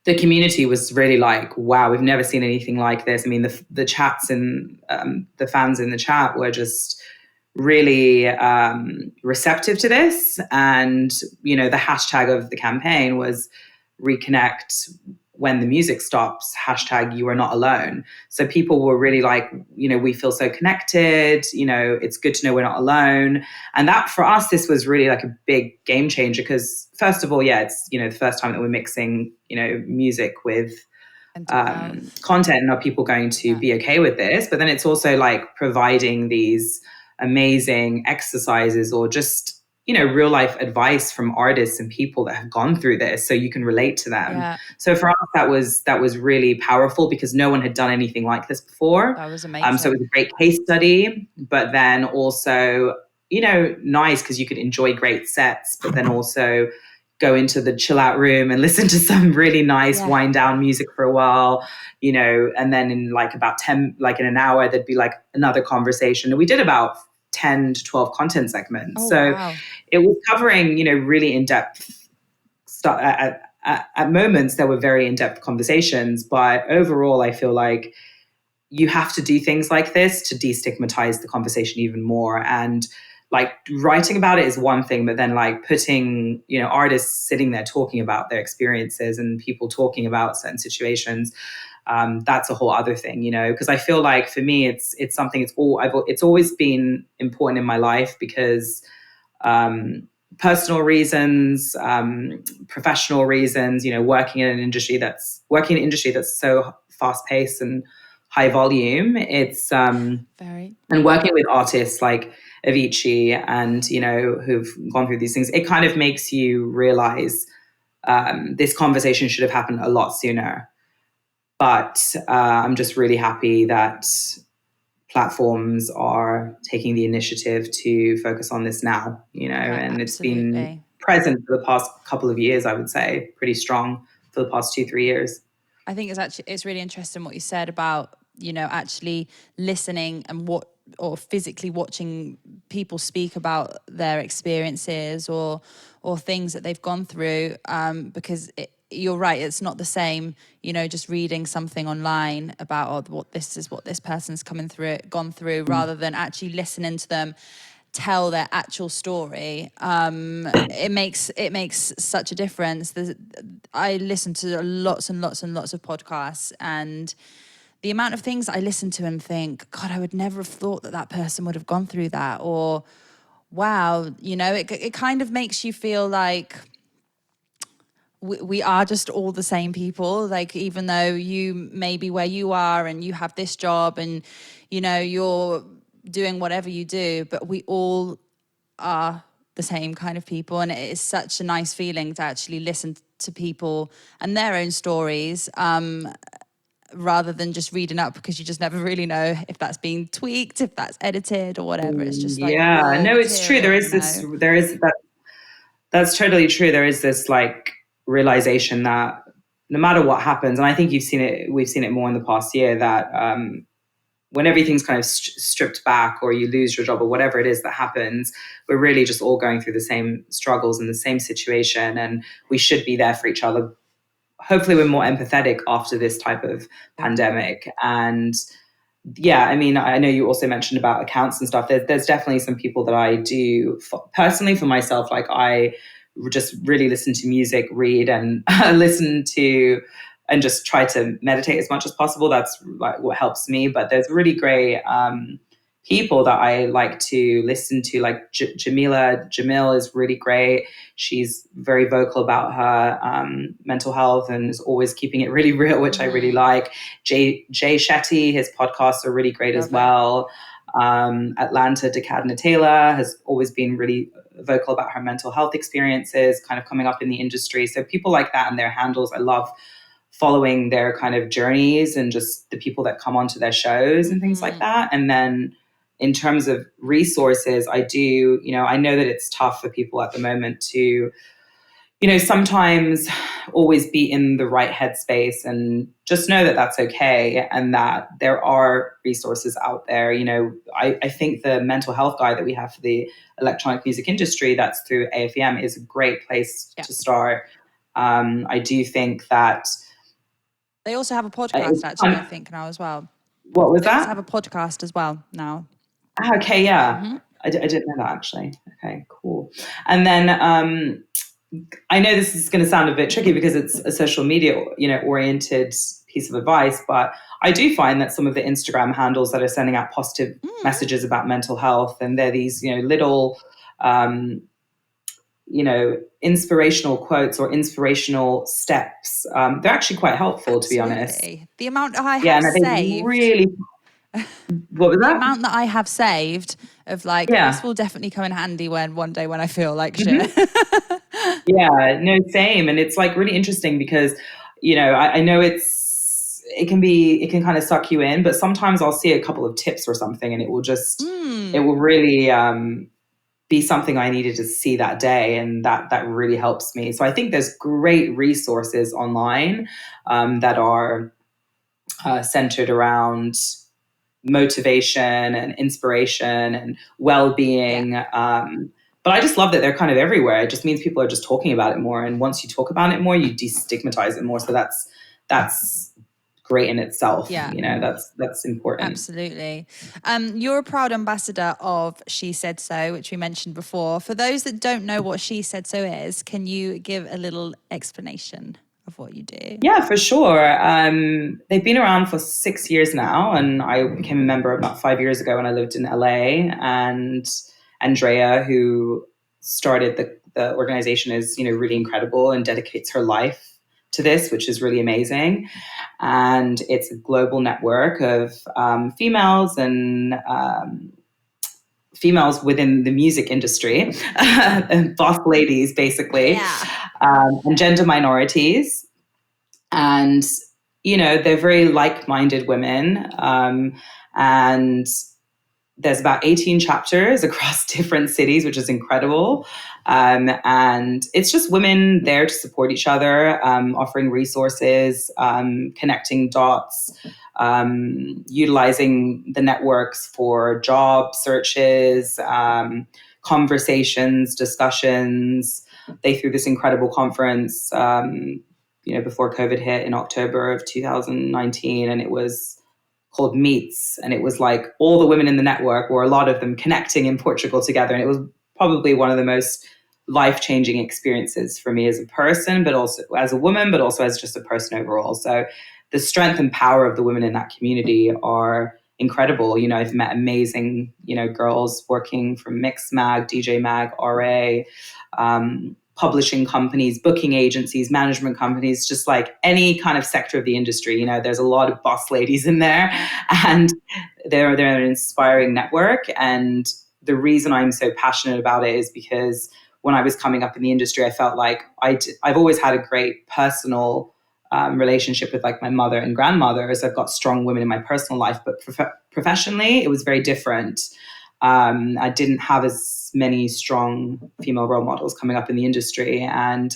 S2: the community was really like, wow, we've never seen anything like this. I mean, the chats and the fans in the chat were just really receptive to this. And, the hashtag of the campaign was reconnect when the music stops, hashtag you are not alone. So people were really like, we feel so connected, it's good to know we're not alone. And that, for us, this was really like a big game changer, because first of all, it's, the first time that we're mixing, music with
S1: mental health.
S2: content, and are people going to be okay with this? But then it's also like providing these amazing exercises or just, real life advice from artists and people that have gone through this, so you can relate to them.
S1: Yeah.
S2: So for us, that was really powerful because no one had done anything like this before.
S1: That was amazing.
S2: So it was a great case study, but then also, nice because you could enjoy great sets, but then also go into the chill out room and listen to some really nice wind down music for a while, and then in like about 10, like in an hour, there'd be like another conversation. And we did about 10 to 12 content segments.
S1: Wow.
S2: It was covering, really in-depth stuff. At moments, there were very in-depth conversations, but overall, I feel like you have to do things like this to destigmatize the conversation even more. And like writing about it is one thing, but then like putting, artists sitting there talking about their experiences and people talking about certain situations, that's a whole other thing, because I feel like for me, it's something it's always been important in my life because personal reasons, professional reasons, working in an industry that's so fast paced and high volume. It's
S1: very,
S2: and working with artists like Avicii and who've gone through these things, it kind of makes you realize this conversation should have happened a lot sooner. But I'm just really happy that platforms are taking the initiative to focus on this now, and It's been present for the past couple of years, I would say, pretty strong for the past 2-3 years.
S1: I think it's really interesting what you said about, actually listening and or physically watching people speak about their experiences or things that they've gone through, because you're right, it's not the same, just reading something online about what this person's gone through, rather than actually listening to them tell their actual story. It makes such a difference. I listen to lots and lots and lots of podcasts, and the amount of things I listen to and think, God, I would never have thought that person would have gone through that, or wow, it kind of makes you feel like we are just all the same people. Like, even though you may be where you are and you have this job and, you're doing whatever you do, but we all are the same kind of people. And it is such a nice feeling to actually listen to people and their own stories, rather than just reading up, because you just never really know if that's being tweaked, if that's edited or whatever. It's just like,
S2: no, it's true. That's totally true. There is this like realization that no matter what happens, and I think we've seen it more in the past year, that when everything's kind of stripped back, or you lose your job, or whatever it is that happens, we're really just all going through the same struggles and the same situation, and we should be there for each other. Hopefully we're more empathetic after this type of pandemic. And yeah, I mean, I know you also mentioned about accounts and stuff. There's definitely some people that I do personally for myself. Like, I just really listen to music, read, and listen to, and just try to meditate as much as possible. That's like what helps me. But there's really great people that I like to listen to, like Jamil is really great. She's very vocal about her mental health and is always keeping it really real, which I really like. Jay Shetty, his podcasts are really great as well. Atlanta Decadna Taylor has always been really vocal about her mental health experiences, kind of coming up in the industry. So people like that and their handles, I love following their kind of journeys and just the people that come onto their shows and things like that. And then in terms of resources, I do, I know that it's tough for people at the moment to, sometimes always be in the right headspace, and just know that that's okay, and that there are resources out there. I think the mental health guide that we have for the electronic music industry, that's through AFEM, is a great place to start. I do think that
S1: they also have a podcast, actually, I think now as well.
S2: What was that?
S1: They also have a podcast as well now.
S2: Okay, yeah. I didn't know that, actually. Okay, cool. And then I know this is going to sound a bit tricky because it's a social media, oriented piece of advice, but I do find that some of the Instagram handles that are sending out positive messages about mental health, and they're these, little inspirational quotes or inspirational steps. They're actually quite helpful, to be honest.
S1: Absolutely. The amount I
S2: Yeah,
S1: have
S2: and they
S1: saved,
S2: really. What was
S1: the
S2: that?
S1: amount that I have saved of like, this
S2: Yeah.
S1: will definitely come in handy when one day when I feel like shit.
S2: Mhm. Yeah, no, same. And it's like really interesting because, I know it can kind of suck you in, but sometimes I'll see a couple of tips or something and it will really be something I needed to see that day. And that really helps me. So I think there's great resources online that are centered around motivation and inspiration and well-being.
S1: Yeah.
S2: But I just love that they're kind of everywhere. It just means people are just talking about it more. And once you talk about it more, you destigmatize it more. So that's great in itself.
S1: Yeah.
S2: That's important.
S1: Absolutely. You're a proud ambassador of She Said So, which we mentioned before. For those that don't know what She Said So is, can you give a little explanation of what you do?
S2: Yeah, for sure. They've been around for 6 years now, and I became a member about 5 years ago when I lived in LA. And Andrea, who started the organization, is really incredible and dedicates her life to this, which is really amazing. And it's a global network of females and females within the music industry, and boss ladies, basically, and gender minorities. And they're very like-minded women, and there's about 18 chapters across different cities, which is incredible. And it's just women there to support each other, offering resources, connecting dots, utilizing the networks for job searches, conversations, discussions. They threw this incredible conference, before COVID hit in October of 2019, and it was called Meets. And it was like all the women in the network, or a lot of them, connecting in Portugal together. And it was probably one of the most life-changing experiences for me as a person, but also as a woman, but also as just a person overall. So the strength and power of the women in that community are incredible. I've met amazing, girls working from Mix Mag, DJ Mag, RA, publishing companies, booking agencies, management companies, just like any kind of sector of the industry. There's a lot of boss ladies in there, and they're an inspiring network. And the reason I'm so passionate about it is because when I was coming up in the industry, I felt like I've always had a great personal relationship with like my mother and grandmother, as I've got strong women in my personal life, but professionally, it was very different. I didn't have as many strong female role models coming up in the industry, and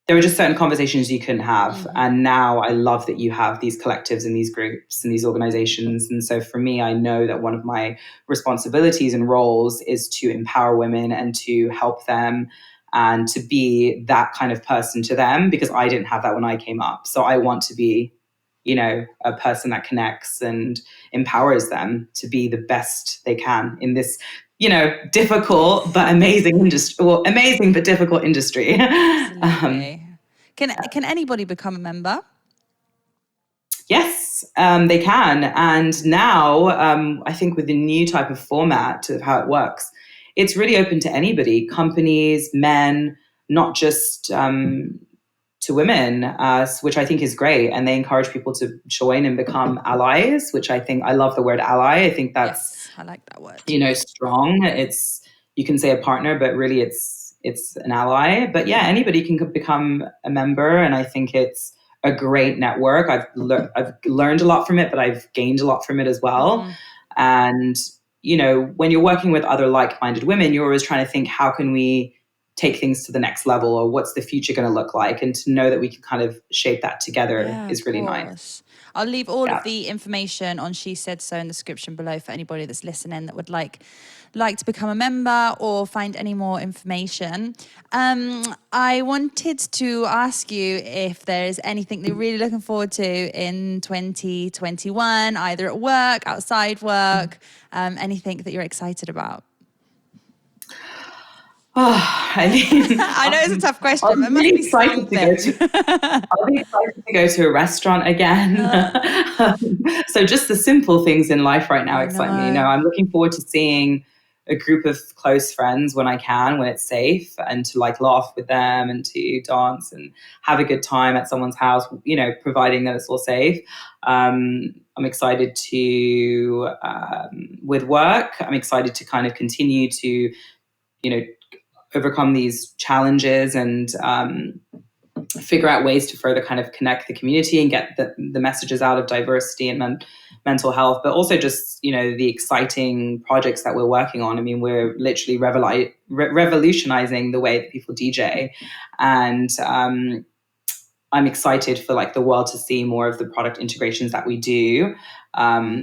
S2: there were just certain conversations you couldn't have. Mm-hmm. And now I love that you have these collectives and these groups and these organizations. And so for me, I know that one of my responsibilities and roles is to empower women and to help them and to be that kind of person to them, because I didn't have that when I came up. So I want to be, a person that connects and empowers them to be the best they can in this, difficult but amazing industry. Well, amazing but difficult industry.
S1: Absolutely. Can anybody become a member?
S2: Yes, they can. And now, I think with the new type of format of how it works, it's really open to anybody, companies, men, not just to women, which I think is great. And they encourage people to join and become allies, which I love the word ally. I think that's,
S1: yes, I like that word.
S2: Strong. You can say a partner, but really it's an ally. But yeah, anybody can become a member. And I think it's a great network. I've learned a lot from it, but I've gained a lot from it as well. Mm-hmm. And, when you're working with other like-minded women, you're always trying to think, how can we take things to the next level, or what's the future going to look like? And to know that we can kind of shape that together is really nice.
S1: I'll leave all of the information on She Said So in the description below for anybody that's listening that would like to become a member or find any more information. I wanted to ask you if there's anything that you're really looking forward to in 2021, either at work, outside work, anything that you're excited about.
S2: I mean,
S1: I know it's a tough question. There must be something.
S2: I'll be excited to go to a restaurant again. So just the simple things in life right now excite me. I'm looking forward to seeing a group of close friends when I can, when it's safe, and to like laugh with them and to dance and have a good time at someone's house, providing that it's all safe. I'm excited to, with work, I'm excited to kind of continue to, overcome these challenges and figure out ways to further kind of connect the community and get the messages out of diversity and mental health, but also just, the exciting projects that we're working on. I mean, we're literally revolutionizing the way that people DJ. And I'm excited for like the world to see more of the product integrations that we do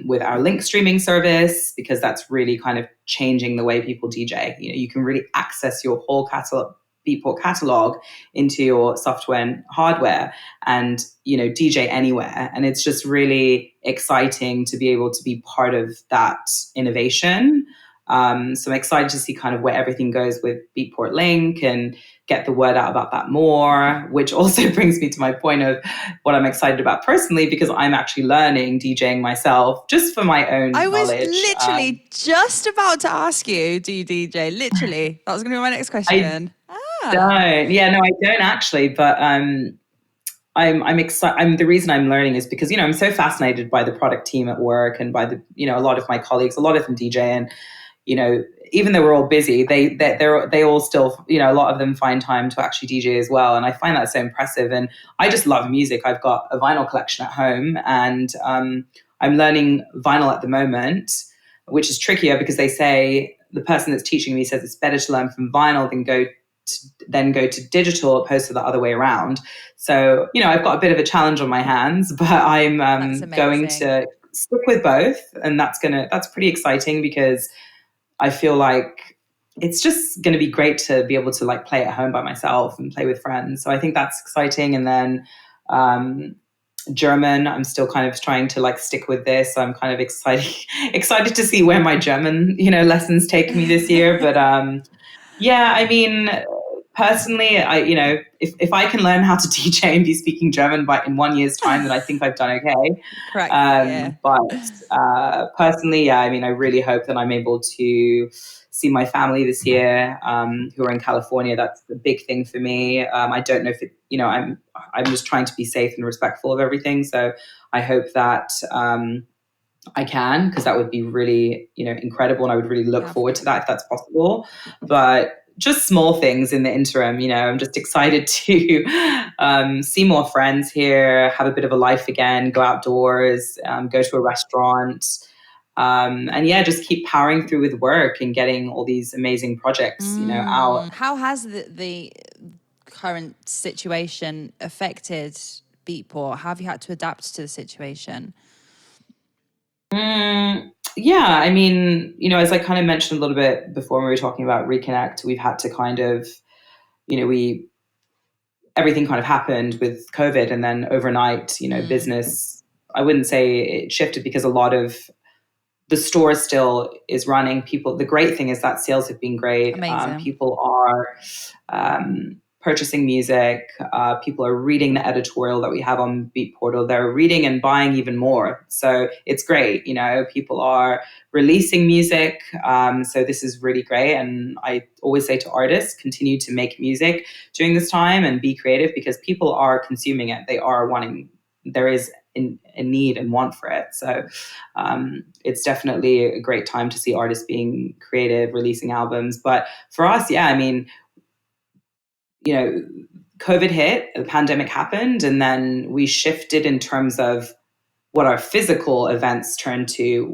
S2: with our link streaming service, because that's really kind of changing the way people DJ. You can really access your whole catalog, Beatport catalog, into your software and hardware, and DJ anywhere. And it's just really exciting to be able to be part of that innovation. So I'm excited to see kind of where everything goes with Beatport Link and get the word out about that more, which also brings me to my point of what I'm excited about personally, because I'm actually learning DJing myself just for my own
S1: I was
S2: knowledge.
S1: literally just about to ask you, do you DJ? Literally. That was going to be my next question.
S2: Don't. Yeah, no, I don't actually, but I'm excited. The reason I'm learning is because I'm so fascinated by the product team at work and by the a lot of my colleagues, a lot of them DJ, and even though we're all busy, they all still a lot of them find time to actually DJ as well, and I find that so impressive. And I just love music. I've got a vinyl collection at home, and I'm learning vinyl at the moment, which is trickier because they say the person that's teaching me says it's better to learn from vinyl than go to digital, opposed to the other way around. So I've got a bit of a challenge on my hands, but I'm going to stick with both, and that's pretty exciting because I feel like it's just going to be great to be able to like play at home by myself and play with friends. So I think that's exciting. And then German, I'm still kind of trying to like stick with this. So I'm kind of excited to see where my German, lessons take me this year. But yeah, I mean, personally, if I can learn how to DJ and be speaking German in 1 year's time, then I think I've done okay.
S1: Correct. Yeah.
S2: But personally, yeah, I mean, I really hope that I'm able to see my family this year, who are in California. That's a big thing for me. I don't know if I'm just trying to be safe and respectful of everything. So I hope that I can, because that would be really, incredible. And I would really look forward to that if that's possible. But just small things in the interim, I'm just excited to see more friends here, have a bit of a life again, go outdoors, go to a restaurant. And yeah, just keep powering through with work and getting all these amazing projects, out.
S1: How has the current situation affected Beatport? How have you had to adapt to the situation?
S2: Yeah, I mean, as I kind of mentioned a little bit before when we were talking about Reconnect, we've had to kind of, everything kind of happened with COVID, and then overnight, business, I wouldn't say it shifted, because a lot of the store still is running. The great thing is that sales have been great. People are purchasing music. People are reading the editorial that we have on Beatport. They're reading and buying even more. So it's great. People are releasing music. So this is really great. And I always say to artists, continue to make music during this time and be creative, because people are consuming it. They are wanting, there is a need and want for it. So it's definitely a great time to see artists being creative, releasing albums. But for us, yeah, I mean, COVID hit, the pandemic happened, and then we shifted in terms of what our physical events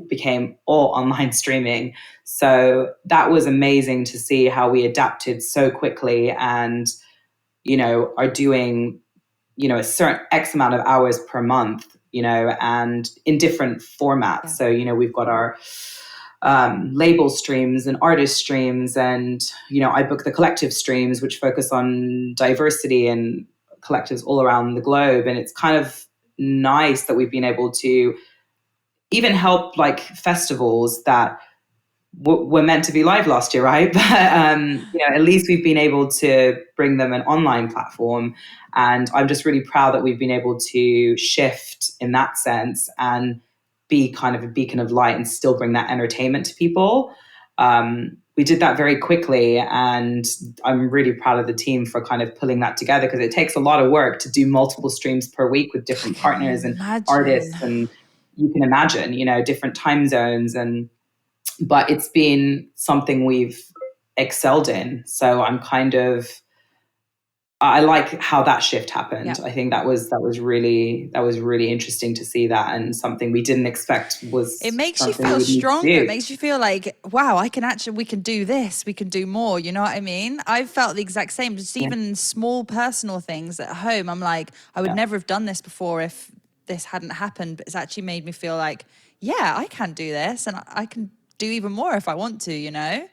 S2: became all online streaming. So that was amazing to see how we adapted so quickly and, are doing, a certain X amount of hours per month, and in different formats.
S1: Yeah.
S2: So, we've got our label streams and artist streams, and I book the collective streams, which focus on diversity and collectives all around the globe. And it's kind of nice that we've been able to even help like festivals that were meant to be live last year, right? But at least we've been able to bring them an online platform, and I'm just really proud that we've been able to shift in that sense and be kind of a beacon of light and still bring that entertainment to people. We did that very quickly, and I'm really proud of the team for kind of pulling that together, because it takes a lot of work to do multiple streams per week with different
S1: Can you
S2: partners and
S1: imagine?
S2: artists, and you can imagine, different time zones, but it's been something we've excelled in. So I like how that shift happened.
S1: Yeah.
S2: I think that was really interesting to see that, and something we didn't expect
S1: It
S2: was
S1: makes you
S2: something we
S1: feel
S2: would need to
S1: stronger. It
S2: do.
S1: makes you feel like, wow, we can do this, we can do more. You know what I mean? I've felt the exact same. Just
S2: Yeah,
S1: even small personal things at home. I'm like, I would
S2: yeah.
S1: never have done this before if this hadn't happened. But it's actually made me feel like, yeah, I can do this, and I can do even more if I want to, you know?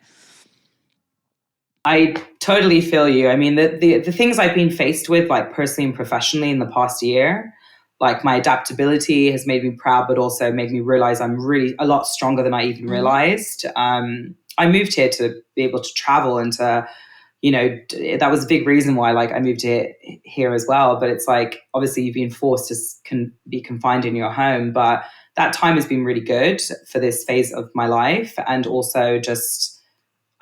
S2: I totally feel you. I mean, the things I've been faced with, like personally and professionally in the past year, like my adaptability has made me proud, but also made me realize I'm really a lot stronger than I even
S1: Mm-hmm.
S2: realized. I moved here to be able to travel and to, that was a big reason why, like, I moved here as well. But it's like, obviously you've been forced to be confined in your home, but that time has been really good for this phase of my life. And also just,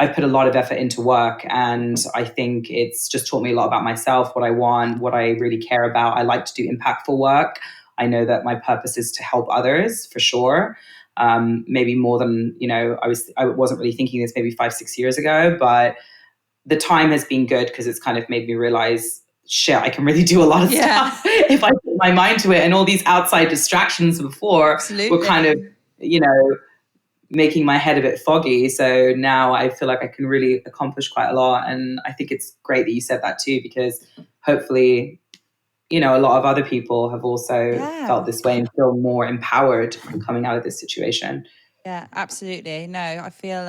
S2: I've put a lot of effort into work, and I think it's just taught me a lot about myself, what I want, what I really care about. I like to do impactful work. I know that my purpose is to help others, for sure. Maybe more than, I wasn't really thinking this maybe 5, 6 years ago, but the time has been good, because it's kind of made me realize, shit, I can really do a lot of
S1: Yeah,
S2: stuff if I put my mind to it. And all these outside distractions before were kind of,
S1: absolutely.
S2: making my head a bit foggy. So now I feel like I can really accomplish quite a lot. And I think it's great that you said that too, because hopefully, a lot of other people have also
S1: Yeah.
S2: felt this way and feel more empowered coming out of this situation.
S1: Yeah, absolutely. No, I feel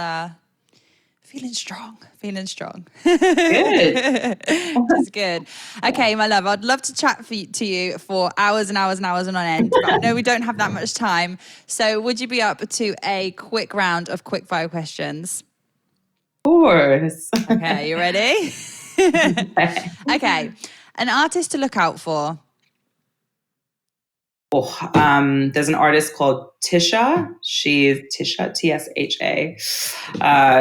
S1: feeling strong, feeling strong.
S2: Good.
S1: Which is good. Okay, my love, I'd love to chat to you for hours and hours and hours on end, but I know we don't have that much time. So would you be up to a quick round of quick fire questions?
S2: Of course.
S1: Okay, you ready? Okay, an artist to look out for.
S2: Oh, there's an artist called Tisha. She's Tisha, Tsha.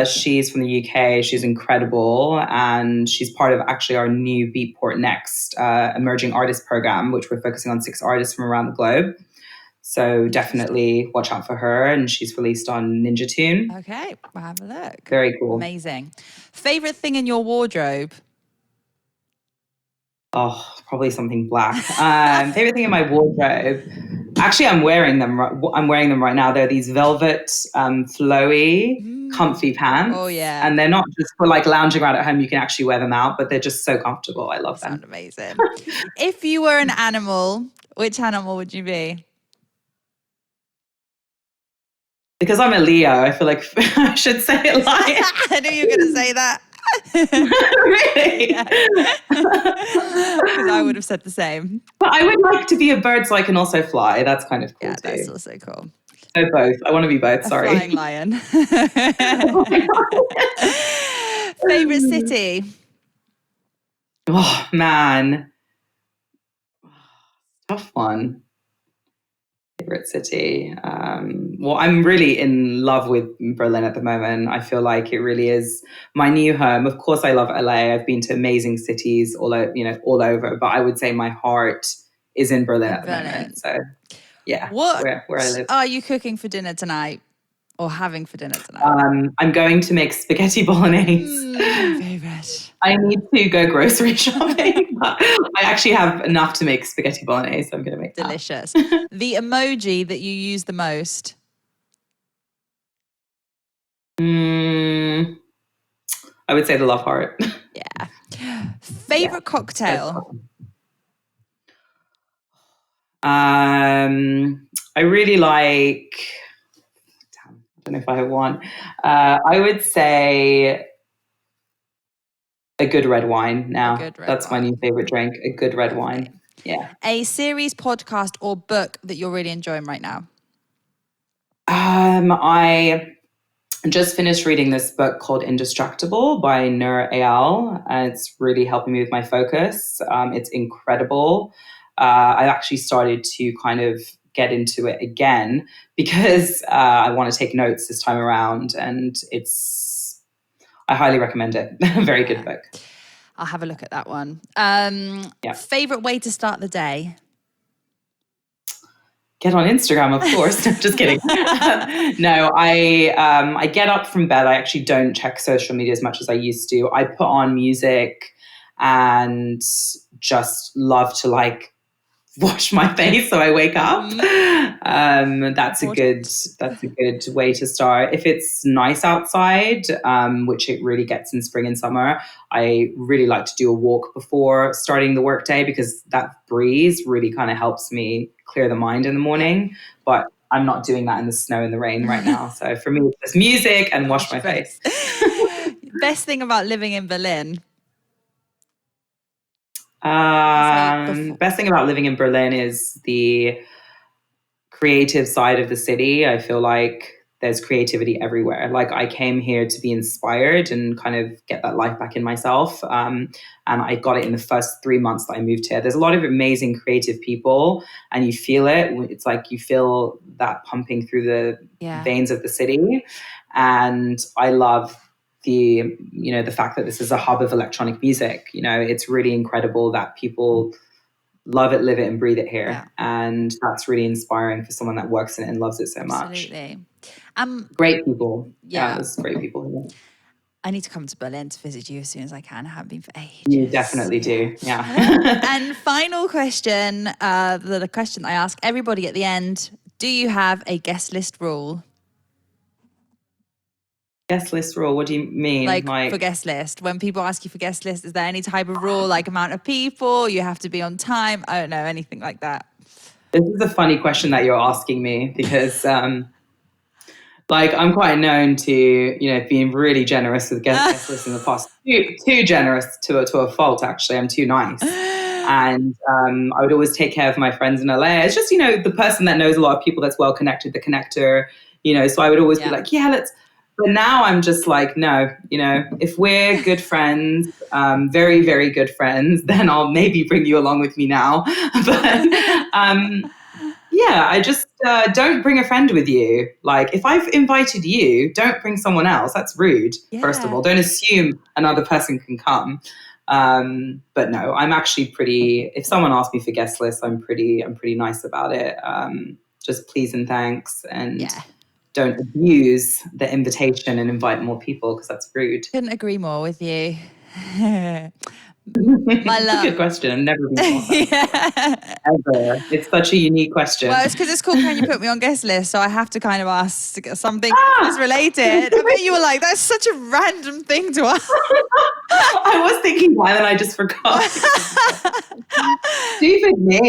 S2: She's from the UK. She's incredible. And she's part of actually our new Beatport Next emerging artist program, which we're focusing on 6 artists from around the globe. So
S1: Interesting.
S2: definitely watch out for her. And she's released on Ninja Tune.
S1: Okay, we'll have a look.
S2: Very cool.
S1: Amazing. Favorite thing in your wardrobe?
S2: Oh, probably something black. Favorite thing in my wardrobe. Actually, I'm wearing them. I'm wearing them right now. They're these velvet, flowy, comfy
S1: Oh,
S2: pants,
S1: yeah.
S2: and they're not just for like lounging around at home. You can actually wear them out, but they're just so comfortable. I
S1: They
S2: love
S1: sound
S2: them.
S1: amazing. If you were an animal, which animal would you be?
S2: Because I'm a Leo, I feel like I should say a lion.
S1: I knew you were going to say that.
S2: Really?
S1: Because I would have said the same.
S2: But I would like to be a bird so I can also fly. That's kind of cool
S1: Yeah, that's
S2: too.
S1: also cool.
S2: So both. I want to be both.
S1: A flying
S2: Sorry.
S1: lion.
S2: Oh my
S1: Favorite
S2: God.
S1: city?
S2: Oh man, tough one. Favorite city. Well, I'm really in love with Berlin at the moment. I feel like it really is my new home. Of course, I love LA. I've been to amazing cities all over. But I would say my heart is in Berlin
S1: In
S2: at the moment.
S1: Berlin.
S2: So yeah,
S1: What
S2: where I live.
S1: are you cooking for dinner tonight or having for dinner tonight?
S2: I'm going to make spaghetti bolognese.
S1: My favorite.
S2: I need to go grocery shopping, but I actually have enough to make spaghetti bolognese, so I'm going to make that.
S1: Delicious. The emoji that you use the most?
S2: Mm, I would say the love heart.
S1: Yeah.
S2: Yeah.
S1: Favorite cocktail?
S2: I really like. Damn, I don't know if I have one. I would say a good red wine.
S1: A
S2: Now
S1: good red
S2: that's my new
S1: wine.
S2: favorite drink. A good red
S1: Lovely.
S2: wine. Yeah.
S1: A series, podcast, or book that you're really enjoying right now?
S2: I just finished reading this book called Indestructible by Nur Eyal, and it's really helping me with my focus. It's incredible. I've actually started to kind of get into it again because I want to take notes this time around, and I highly recommend it. Very good book.
S1: I'll have a look at that one.
S2: Yeah.
S1: Favorite way to start the day?
S2: Get on Instagram, of course. Just kidding. No, I get up from bed. I actually don't check social media as much as I used to. I put on music and just love to like wash my face so I wake up. That's a good way to start. If it's nice outside, which it really gets in spring and summer, I really like to do a walk before starting the workday because that breeze really kind of helps me clear the mind in the morning. But I'm not doing that in the snow and the rain right now. So for me, it's music and wash my face.
S1: Best thing about living in Berlin?
S2: Best thing about living in Berlin is the creative side of the city. I feel like there's creativity everywhere. Like I came here to be inspired and kind of get that life back in myself. And I got it in the first 3 months that I moved here. There's a lot of amazing creative people and you feel it. It's like you feel that pumping through the veins of the city. And I love the fact that this is a hub of electronic music. It's really incredible that people love it, live it, and breathe it here. Yeah. And that's really inspiring for someone that works in it and loves it so much.
S1: Absolutely.
S2: Great people. Yeah, there's great people here.
S1: I need to come to Berlin to visit you as soon as I can. I haven't been for ages.
S2: You definitely do. Yeah.
S1: And final question, the question I ask everybody at the end, do you have a guest list rule?
S2: Guest list rule? What do you mean?
S1: Like for guest list, when people ask you for guest list, is there any type of rule, like amount of people, you have to be on time? I don't know, anything like that.
S2: This is a funny question that you're asking me because like I'm quite known to, being really generous with guest lists in the past. Too generous to a fault, actually. I'm too nice. And I would always take care of my friends in LA. It's just, the person that knows a lot of people that's well connected, the connector, so I would always be like, let's. But now I'm just like, no, if we're good friends, very, very good friends, then I'll maybe bring you along with me now. But I just don't bring a friend with you. Like if I've invited you, don't bring someone else. That's rude, first of all. Don't assume another person can come. But no, I'm actually if someone asks me for guest lists, I'm pretty nice about it. Just please and thanks. And don't abuse the invitation and invite more people because that's rude.
S1: Couldn't agree more with you.
S2: My love. Good question. I've never been asked that. Ever. It's such a unique question.
S1: Well, it's because it's called Can You Put Me on Guest List? So I have to kind of ask something that's related. I bet you were like, that's such a random thing to ask.
S2: I was thinking why, then I just forgot. Stupid me.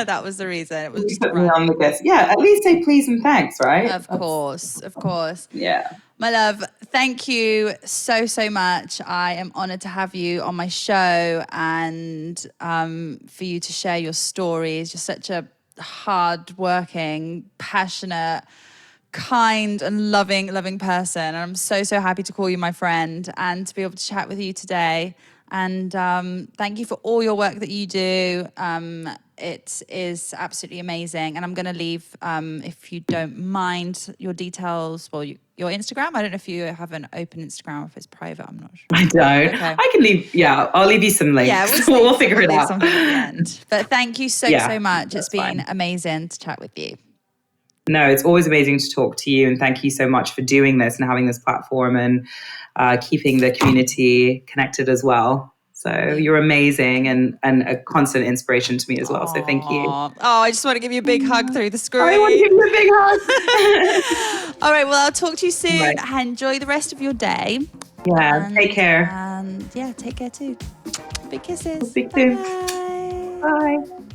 S1: That was the reason. It was just
S2: put me on the guest. Yeah, at least say please and thanks, right?
S1: Of course.
S2: Yeah.
S1: My love, thank you so, so much. I am honoured to have you on my show and for you to share your stories. You're such a hard-working, passionate, kind and loving person. And I'm so, so happy to call you my friend and to be able to chat with you today. And thank you for all your work that you do. It is absolutely amazing. And I'm going to leave, if you don't mind, your details, your Instagram. I don't know if you have an open Instagram or if it's private. I'm not sure.
S2: I don't. Okay. I can leave. Yeah, I'll leave you some links. Yeah, we'll figure it out.
S1: Something at the end. But thank you so much. It's been amazing to chat with you.
S2: No, it's always amazing to talk to you. And thank you so much for doing this and having this platform and keeping the community connected as well. So you're amazing and a constant inspiration to me as well. So thank you.
S1: Oh, I just want to give you a big hug through the screen.
S2: I want to give you a big hug.
S1: All right, well, I'll talk to you soon. Right. Enjoy the rest of your day.
S2: Yeah, take care.
S1: And take care too. Big kisses.
S2: Speak soon.
S1: Bye.
S2: Bye.